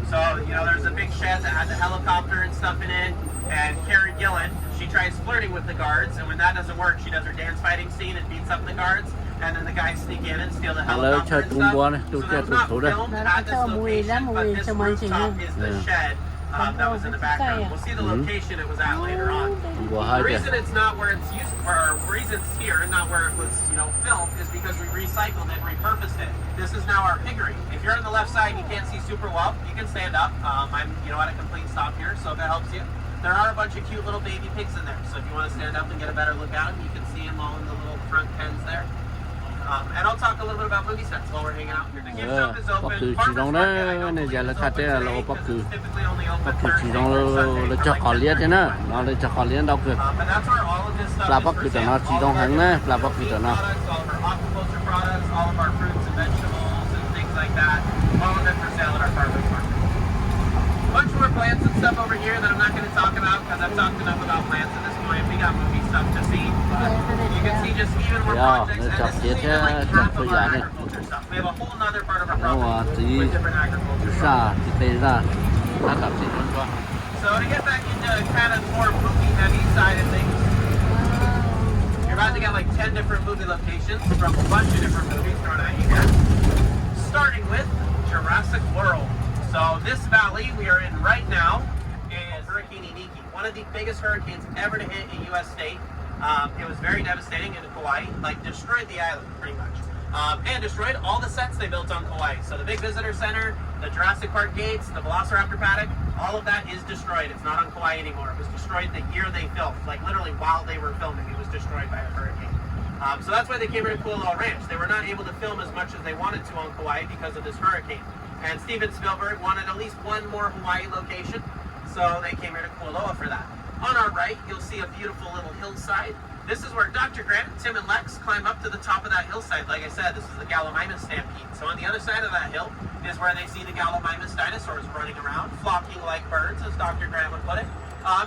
So, you know, there's a big shed that had the helicopter and stuff in it. And Karen Gillan, she tries flirting with the guards, and when that doesn't work, she does her dance fighting scene and beats up the guards, and then the guys sneak in and steal the helicopter and stuff. So that was not filmed at this location, but this rooftop is the shed that was in the background. We'll see the location it was at later on. The reason it's not where it's used, or the reason it's here and not where it was, you know, filmed, is because we recycled it and repurposed it. This is now our piggery. If you're on the left side, you can't see super well. You can stand up. I'm, you know, at a complete stop here, so if it helps you. There are a bunch of cute little baby pigs in there, so if you want to stand up and get a better look at them, you can see them all in the little front pens there. And I'll talk a little bit about movie sets while we're hanging out here. The gift shop is bác open. cứ chỉ Farmers trong market, I đó don't này believe giờ là is khách open là today bác because cứ it's typically only open chỉ Thursday trong through Sunday là for cho like họ liên thế nè, 10 nó là cho họ liên đâu kìa. And that's where all of this stuff Là is bác for cứ cho sale. nó chỉ All trong of our hàng nè, là different bác cứ cho meat nó. products, all of our aquaculture products, all of our fruits and vegetables and things like that. All of it for sale at our farmers market. Bunch more plants and stuff over here that I'm not going to talk about because I've talked enough about plants at this point. We got movie stuff to see. But you can see just even more Yeah, projects. And it's this is even like just half of our yeah. agriculture stuff. We have a whole nother part of our Đúng rồi, property tí with different agriculture stuff. xa thì tê ra, nó gặp gì luôn quá. So to get back into kind of more movie heavy side of things, you're about to get like 10 different movie locations from a bunch of different movies thrown at you guys. Starting with Jurassic World. So this valley we are in right now is Hurricane Iniki, one of the biggest hurricanes ever to hit a U.S. state. It was very devastating in Hawaii, like destroyed the island pretty much. And destroyed all the sets they built on Kauai. So the big visitor center, the Jurassic Park gates, the Velociraptor paddock, all of that is destroyed. It's not on Kauai anymore. It was destroyed the year they filmed, like literally while they were filming, it was destroyed by a hurricane. So that's why they came here to Kualas Ranch. They were not able to film as much as they wanted to on Kauai because of this hurricane. And Steven Spielberg wanted at least one more Hawaii location, so they came here to Kualoa for that. On our right, you'll see a beautiful little hillside. This is where Dr. Grant, Tim, and Lex climb up to the top of that hillside. Like I said, this is the Gallimimus stampede. So on the other side of that hill is where they see the Gallimimus dinosaurs running around, flocking like birds, as Dr. Grant would put it.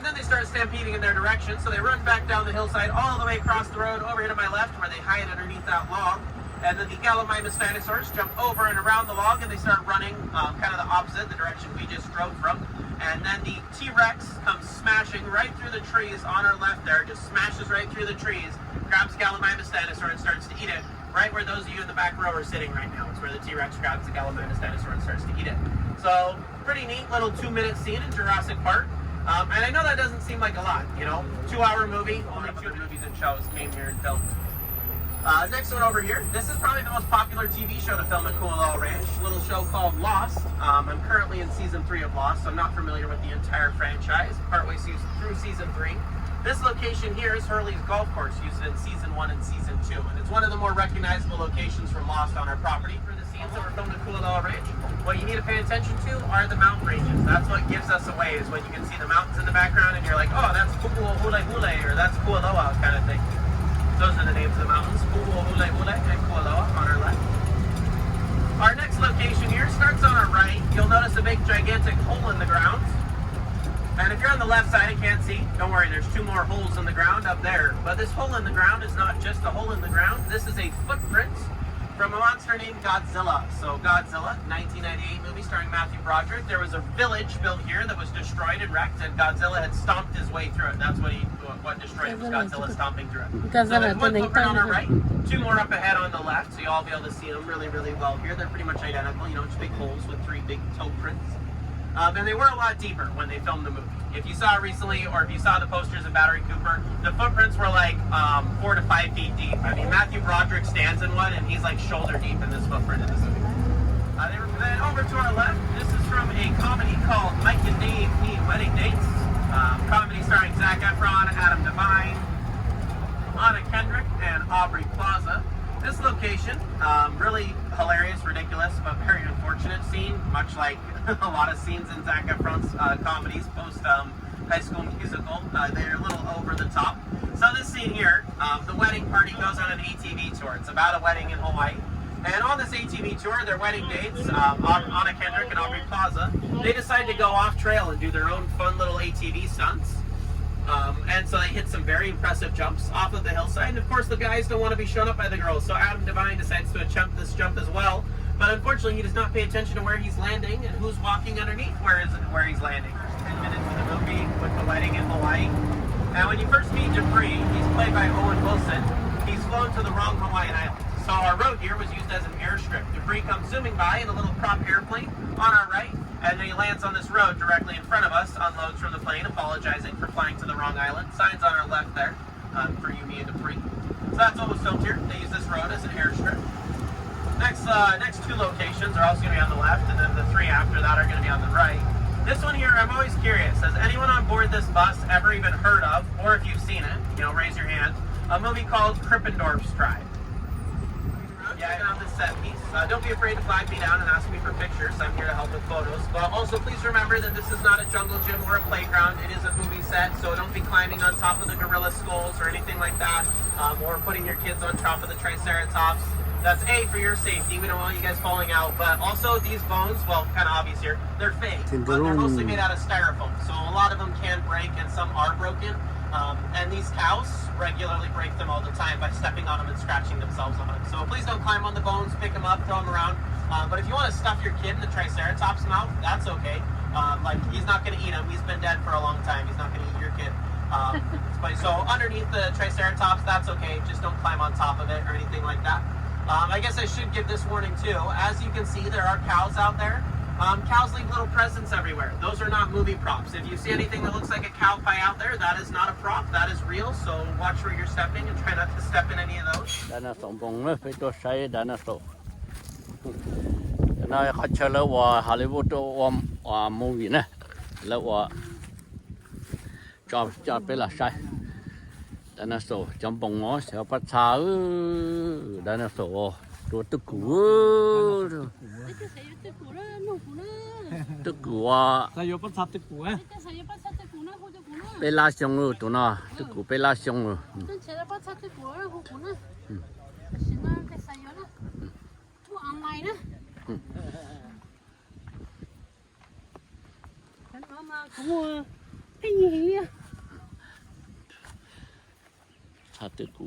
Then they start stampeding in their direction, so they run back down the hillside all the way across the road over here to my left where they hide underneath that log. And then the Gallimimus dinosaurs jump over and around the log and they start running kind of the opposite, the direction we just drove from. And then the T-Rex comes smashing right through the trees on our left there, just smashes right through the trees, grabs Gallimimus dinosaur and starts to eat it right where those of you in the back row are sitting right now. It's where the T-Rex grabs the Gallimimus dinosaur and starts to eat it. So pretty neat little 2-minute scene in Jurassic Park. And I know that doesn't seem like a lot, you know, 2-hour movie, only 2 movies and shows came here and filmed. Next one over here. This is probably the most popular TV show to film at Kualas Ranch. A little show called Lost. I'm currently in season 3 of Lost, so I'm not familiar with the entire franchise. Partway through season 3. This location here is Hurley's golf course, used in season 1 and season 2, and it's one of the more recognizable locations from Lost on our property. For the scenes that were filmed at Kualas Ranch, what you need to pay attention to are the mountain ranges. That's what gives us away, is when you can see the mountains in the background and you're like, oh, that's Ku'u'ulehule, or that's Kualoa kind of thing. Those are the names of the mountains, Ku'u'ulehule and Kualoa on our left. Our next location here starts on our right. You'll notice a big gigantic hole in the ground. And if you're on the left side and can't see, don't worry, there's 2 more holes in the ground up there. But this hole in the ground is not just a hole in the ground. This is a footprint from a monster named Godzilla. So Godzilla, 1998 movie starring Matthew Broderick. There was a village built here that was destroyed and wrecked, and Godzilla had stomped his way through it. That's what destroyed it, was Godzilla stomping through it. So there's 1 footprint on our right, 2 more up ahead on the left, so you'll all be able to see them really, really well here. They're pretty much identical, you know, just big holes with 3 big toe prints. And they were a lot deeper when they filmed the movie. If you saw it recently, or if you saw the posters of Battery Cooper, the footprints were like 4 to 5 feet deep. I mean, Matthew Broderick stands in one, and he's like shoulder deep in this footprint in this movie. Then over to our left, this is from a comedy called Mike and Dave Need Wedding Dates. Comedy starring Zac Efron, Adam Devine, Anna Kendrick, and Aubrey Plaza. This location, really hilarious, ridiculous, but very unfortunate scene, much like a lot of scenes in Zac Efron's comedies post High School Musical. They're a little over the top. So this scene here, the wedding party goes on an ATV tour. It's about a wedding in Hawaii. And on this ATV tour, their wedding dates, Anna Kendrick and Aubrey Plaza, they decide to go off trail and do their own fun little ATV stunts. And so they hit some very impressive jumps off of the hillside. And of course, the guys don't want to be shown up by the girls. So Adam Devine decides to attempt this jump as well. But unfortunately, he does not pay attention to where he's landing and who's walking underneath where he's landing. 10 minutes of the movie with the wedding in Hawaii. And when you first meet Dupree, he's played by Owen Wilson. He's flown to the wrong Hawaiian island. So our road here was used as an airstrip. Dupree comes zooming by in a little prop airplane on our right, and then he lands on this road directly in front of us, unloads from the plane, apologizing for flying to the wrong island. Signs on our left there for you, me, and Dupree. So that's what was filmed here. They use this road as an airstrip. Next 2 locations are also going to be on the left, and then the 3 after that are going to be on the right. This one here, I'm always curious. Has anyone on board this bus ever even heard of, or if you've seen it, you know, raise your hand, a movie called Krippendorf's Tribe. Yeah, I found this set piece. Don't be afraid to flag me down and ask me for pictures. I'm here to help with photos. But also, please remember that this is not a jungle gym or a playground. It is a movie set, so don't be climbing on top of the gorilla skulls or anything like that, or putting your kids on top of the Triceratops. That's A, for your safety. We don't want you guys falling out. But also, these bones, well, kind of obvious here, they're fake. But they're mostly made out of styrofoam. So a lot of them can break, and some are broken. And these cows regularly break them all the time by stepping on them and scratching themselves on them. So please don't climb on the bones, pick them up, throw them around. But if you want to stuff your kid in the Triceratops mouth, that's okay. Like, he's not going to eat him. He's been dead for a long time. He's not going to eat your kid. So underneath the Triceratops, that's okay. Just don't climb on top of it or anything like that. I guess I should give this warning too. As you can see, there are cows out there. Cows leave little presents everywhere. Those are not movie props. If you see anything that looks like a cow pie out there, that is not a prop. That is real. So watch where you're stepping and try not to step in any of those. Dinosaur bông nó phải cho say dinosaur. Nó khách chơi là vào Hollywood vào movie nè, là vào cho phải là say. Dinosaur trong bông nó sẽ bắt xa dinosaurตัวตึกกูตึกกูว่าสายพันธุ์ตึกกูฮะเป็นลาชงเลยตัวน่ะตึกกูเป็นลาชงเลยถ้าตึกกู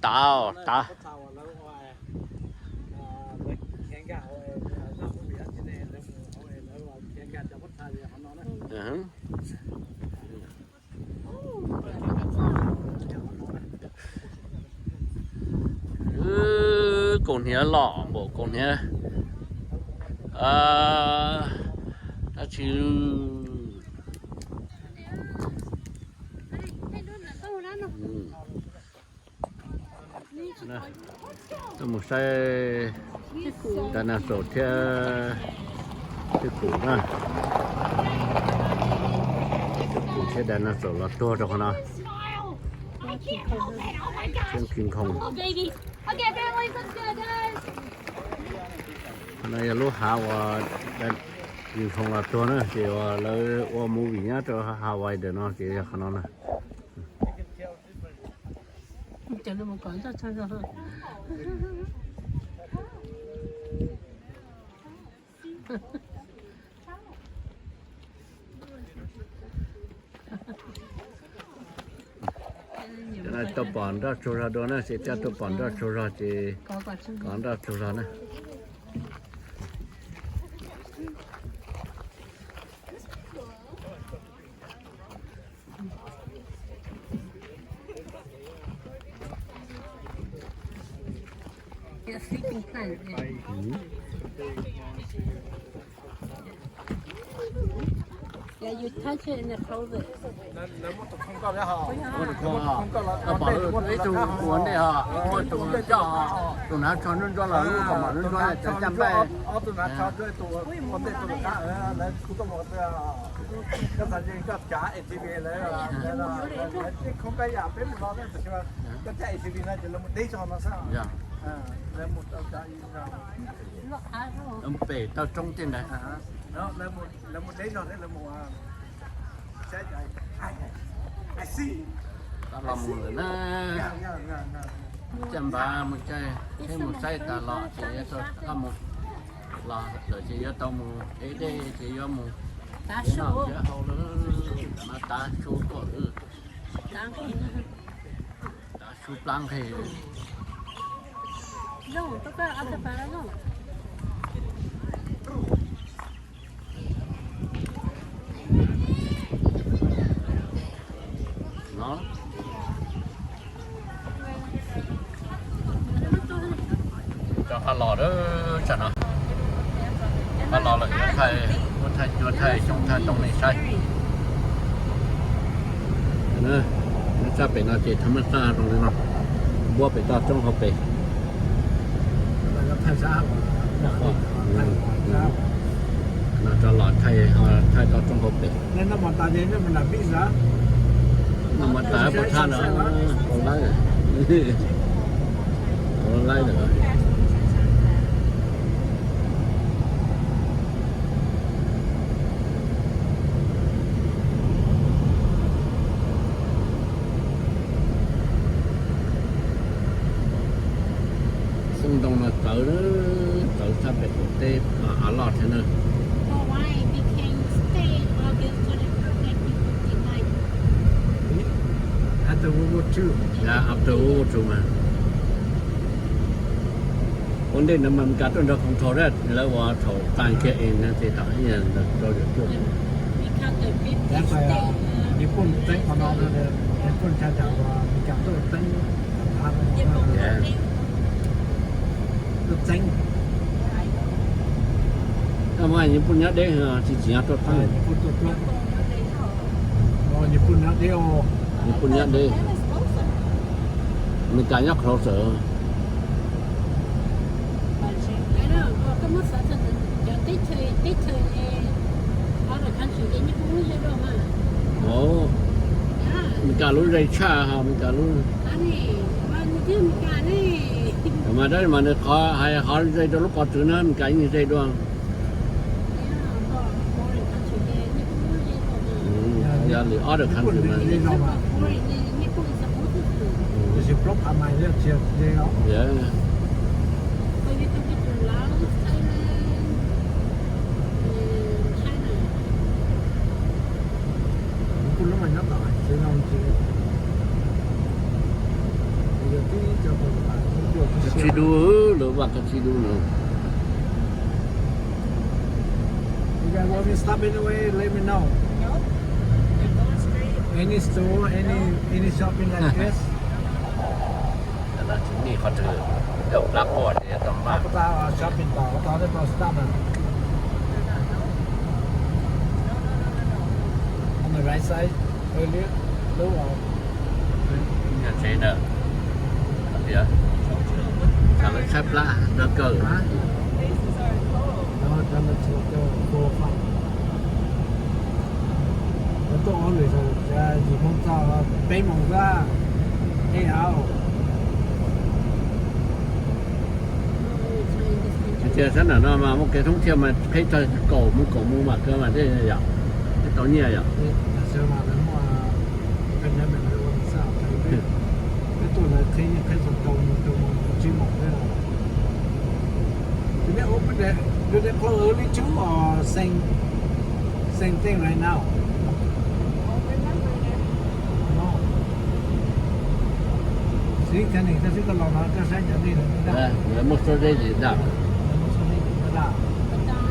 tao ta con hía lọ bộ con hía ta chịu tôi một xe đàn nào sổ theo cái củ nè cái củ theo đàn nào sổ là to rồi nào trên kinh khủng này là lúc Hawaii đàn kinh khủng là to nữa thì là ở movie nhá cho Hawaii để nó chỉ là nó nè chẳng được một con cho chơi rồi này tập bản ra chỗ ra đó này sẽ cho tập bản ra chỗ ra thì còn ra chỗ ra này sleeping plant. Yeah, you touch it and it close it. Muốn đi hả? Tụi nó cho tụi nó cho nó cho là luôn còn mà nó cho là chăm bé. Tụi nó cho tụi con tụi nó cá lấy cũng có một cái thành viên các cá ATV lấy là không cái gì bên nó đấy nhưng mà cái chạy ATV này chỉ là một tí cho nó sao? Lấy một cái ông bể tao trong trên này. Đó là một đấy rồi đấy là một sẽ I see. Ta làm một nữa chăm ba một chai thêm một chai ta lọ chỉ cho ta một lọ rồi chỉ cho tao một cái đây chỉ cho một tá show mà ta show có ta show plan thì no toca hasta para no nó cho hà lò đó chẳng nào hà lò là vừa thầy trong này sai nữa nó sẽ bị nó chỉ thấm ra trong này nó búa bị to trong hộp bể nó thay sao nó cho lọt thay to trong hộp bể nên nó mà ta đến nó mình làm biết sao nó mà ta bỏ than nữa còn lấy còn lấy nữa xung đông mà tự sắp bị một tê ở lọt thế nữa For why we can stay August 24th like after World War II yeah after World War II mà vấn đề là mình cả tuần đó không thổi đấy là vào thổi tan kia em thì thổi như là rồi được chưa because the people that's why stay Japan think on all the Japan cha cha và cảm tôi think yeah tôi think mà những phụ nữ đấy thì chỉ là tốt thôi Japan tôi think rồi Japan nó đeo những phụ nữ đấy mình cả nhắc khó sợ I know có mất sợ thật giờ tết thời ở the country thì như cũng như đâu mà ồ mình cả lối dây cha ha mình cả lối anh mà như mình cả này mà đấy mà nó khó hay khó dây đó lúc có chữ nữa mình cái như dây đoan giờ thì order khăn chữ mà chỉ block à mày đấy chiều dây đó yeah cũng lúc mà nhắc lại chứ không chỉ bây giờ cái cho tôi bạn cũng được cái chi đu lỡ bạc cái chi đu nữa You guys want me to stop anyway? Let me know. Nope. You're going straight. Any store, any shopping like this? là chính vì họ trừ đầu lạc bỏ để tầm bạc Ako ta shopping tao, tao để tao stop na. On the right side, earlier, low or nhà xe nè thì á thằng nó xếp lá nó cờ hả? Places are closed. Đó, cho nó chỉ cho cô phong. Nó tôi ở lưỡi rồi, ra gì mong sao, bé mong ra, hey áo. chưa sẵn là nó mà một cái thông thiệp mà cái thời cổ mua mà cơ mà thế này vậy cái tàu nhẹ vậy Sơ mà nó mà bên nhà mình nó sao thấy cái tuổi này cái tổng chim một đấy là they open that do they close early too or same thing right now? No. See cái này cái cái lò nó cái sáng giờ đi là đấy với một số đây gì đó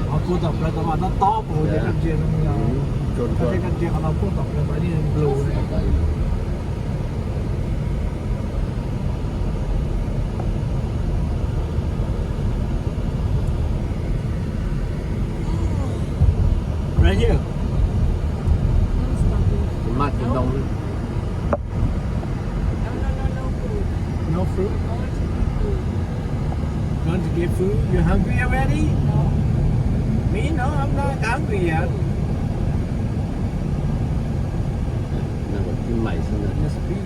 họ cô tập lại tao mà nó to rồi cái căn chia nó trốn cái căn chia họ cô tập lại phải đi blue này right here mát trên đông no fruit going to get food you hungry already me no I'm not hungry yet là một phim mày xin rồi must be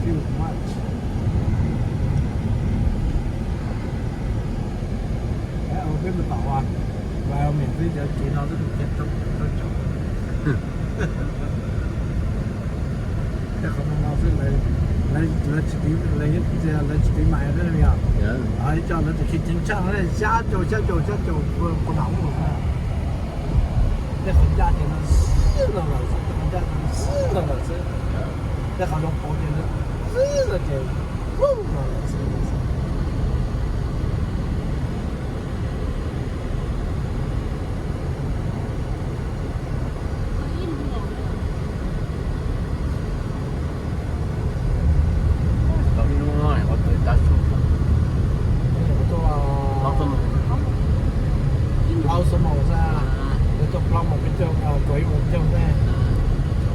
too much ở bên mình bảo à vào miền Tây giờ chỉ nó rất là kết thúc tôi chọn cái không nó sẽ lấy chỉ đi lấy nhất giờ lấy chỉ đi mày đó là dạ ai cho nó thì chính xác nó giá chỗ vừa có nóng rồi cái phần giá thì nó rất là cái phần giá rất là cái họ nó bỏ tiền nó rất là tiền có cái đúng rồi có tuổi ta xuống có không lau số màu ra để cho long một cái trường quấy một trường ra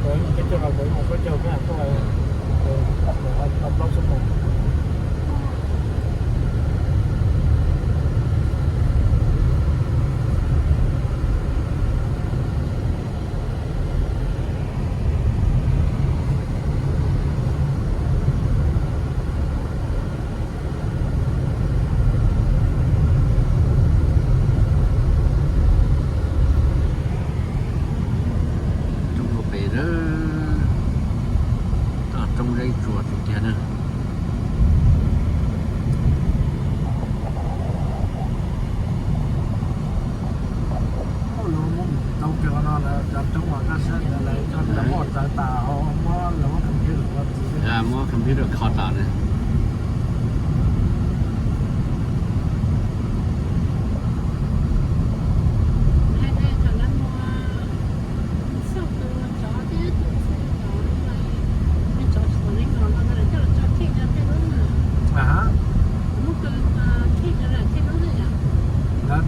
quấy một cái trường là quấy một cái trường ra tôi lau số màu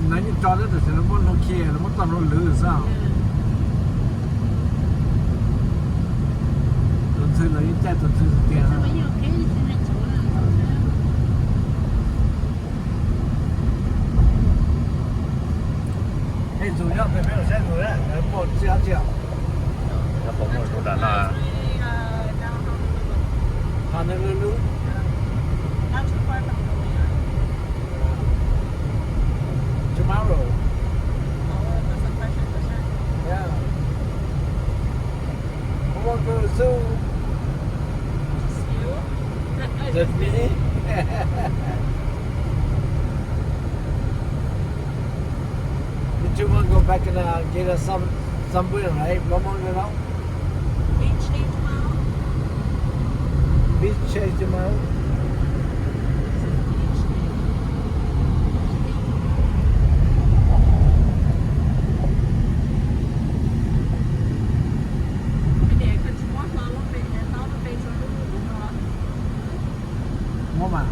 là những trò đó thì nó muốn nó kia nó muốn toàn nó lử sao tuần thứ là những trái tuần thứ tiền哎，主要这边有些主任，我只要讲， nó có một số đàn là 他那个路 Not too far from the way. tomorrow， Oh, that's a question. yeah，我个是 You? just me， you two want to go back and get us somewhere, right? One more go out, Beach day tomorrow? beach change tomorrow. Ngon mà.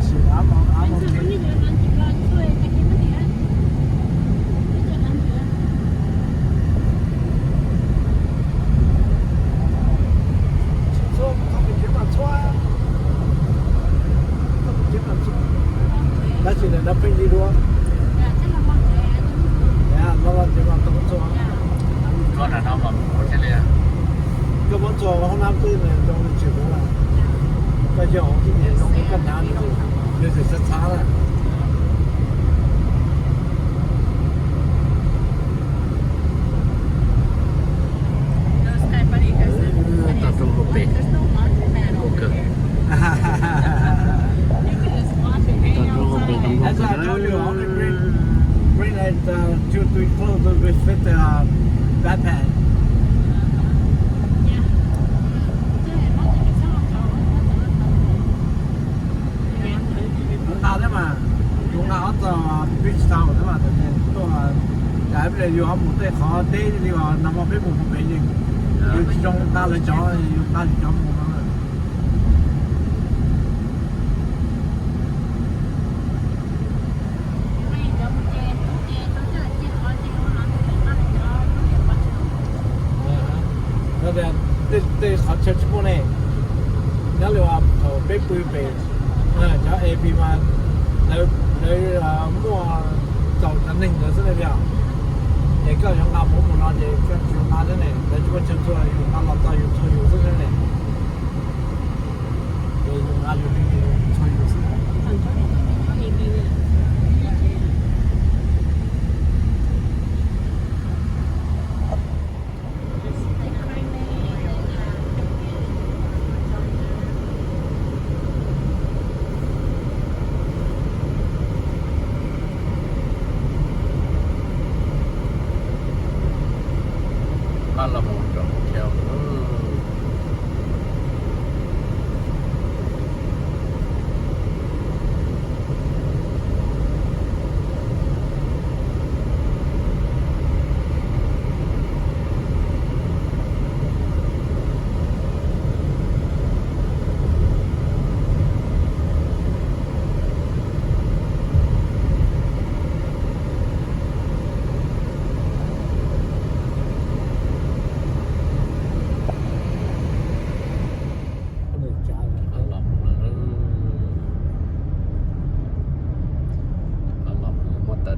Sì, I'm okay. So, không bị kiếm mà xoa. Không bị kiếm mà xoa. Đó chỉ là nó phải đi luôn. Yeah, nó là kiếm mà không xoa. con là nó mà muốn thế liền Cái món xoa hôm nay tôi là trong lịch sử đó là cái dầu cái gì nó cũng cần đá nữa. Bây giờ rất xa rồi. tập trung hộp bể hộp cực tập trung hộp bể trong As I told you, I only bring like 2-3 clothes that will fit the backpack. Tao đấy mà, chúng ta ở beach town đấy mà, tôi là cái bây giờ họ muốn tới họ đi thì họ nằm ở bên một bên gì, trong ta lại chọn một cái. Để họ chơi chút này, nếu là ở bên về, cho AP mà lấy mua tàu chắn hình rồi rất là nhiều. Để cái chúng ta muốn nói thì cái chúng ta thế này, để chúng ta chơi chơi, chúng ta làm sao chơi rất là này. Để chúng ta chơi rất là. nó là một chỗ theo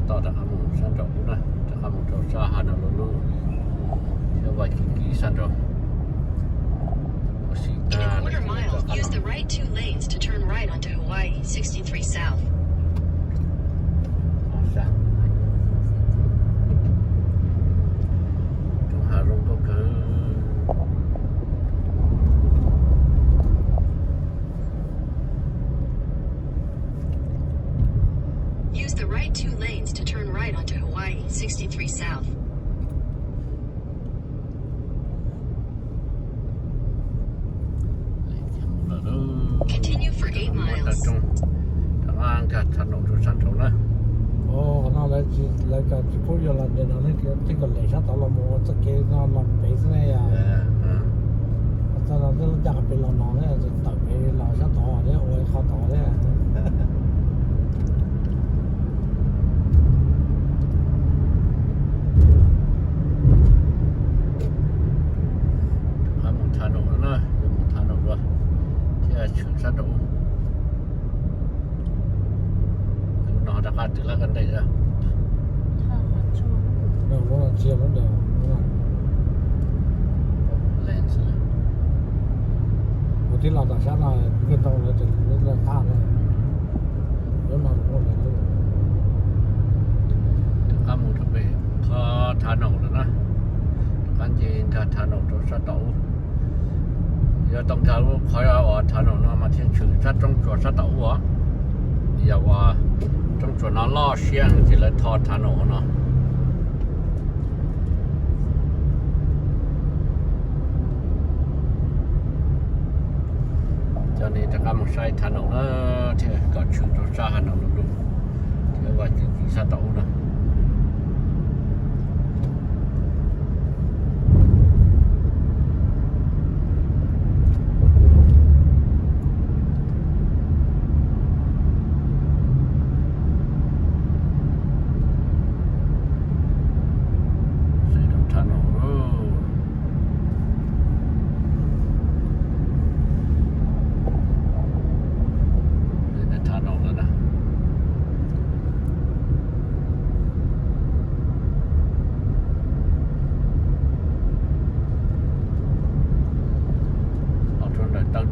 to đã ăn một san trộn này, đã ăn một trộn sa hà nào luôn luôn, theo vài ký san trộn. In a quarter mile, use the right 2 lanes to turn right onto Hawaii 63 South. Trong Hà Rông có cỡ Use the right 2 lanes to turn right onto Hawaii 63 South. Continue for 8 miles. Trong ăn cả thành độ san trộn nữa. Ồ, nó lấy chỉ là cái chỉ có nhiều lần để nó lên cái còn lấy sát tao là mua cái cái nó làm bể thế này à sao nó cứ chắc bị lòng nó đấy rồi tập bị lòng sát tao đấy ôi khó tao đấy một thằng nữa nữa một thằng nữa rồi thì chuyển sang đâu nó đã cắt được là gần đây rồi đâu nó là chia vấn đề lên rồi một tí là tại sao là cái tàu nó chỉ là pha này nếu mà nó là luôn có một thằng bé có thằng nữa nữa cái gì cả thằng nữa cho sát tàu giờ tổng thầu khỏi ở thằng nữa mà thiên chữ sát trong chỗ sát tàu á giờว่าtrong chỗ nó lo xiang thì lại thọ thằng nữa nó cho nên ta có một sai thằng nữa thì có chữ cho xa thằng nữa luôn thì vậy thì sát tàu đó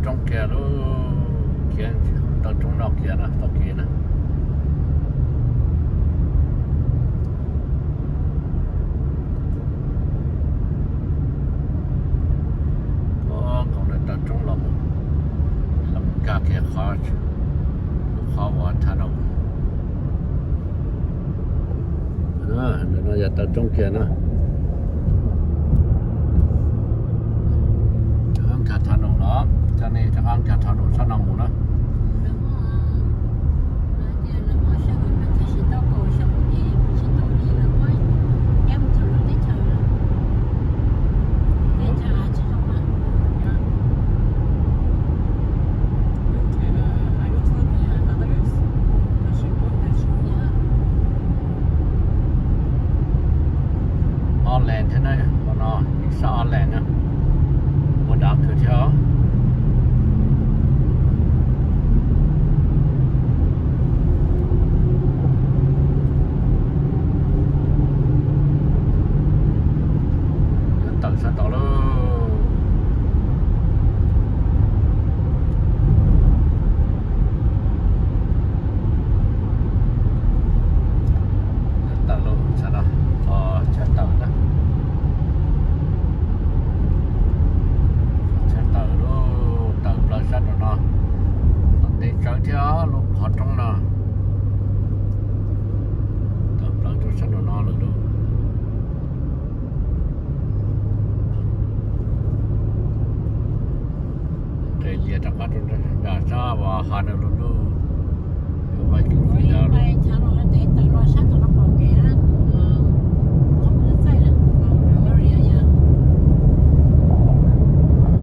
trong kia luôn kia tao trong nọ kia nè tao kia nè còn là tao trong lòng cả kia khó hoàn thành đâu nó giờ tao trong kia nè cả thằng đó cho nên thằng ăn cả thằng đó sao nằm nữa online thế này còn nó sao online nhá một đám thử theo tận sao đó luôn tận luôn sao đó chết tận đó sát rồi nó đi chơi theo lúc họ trong nó tập lại tôi sát rồi nó được đâu cái gì ta bắt rồi đã ra và hà nội luôn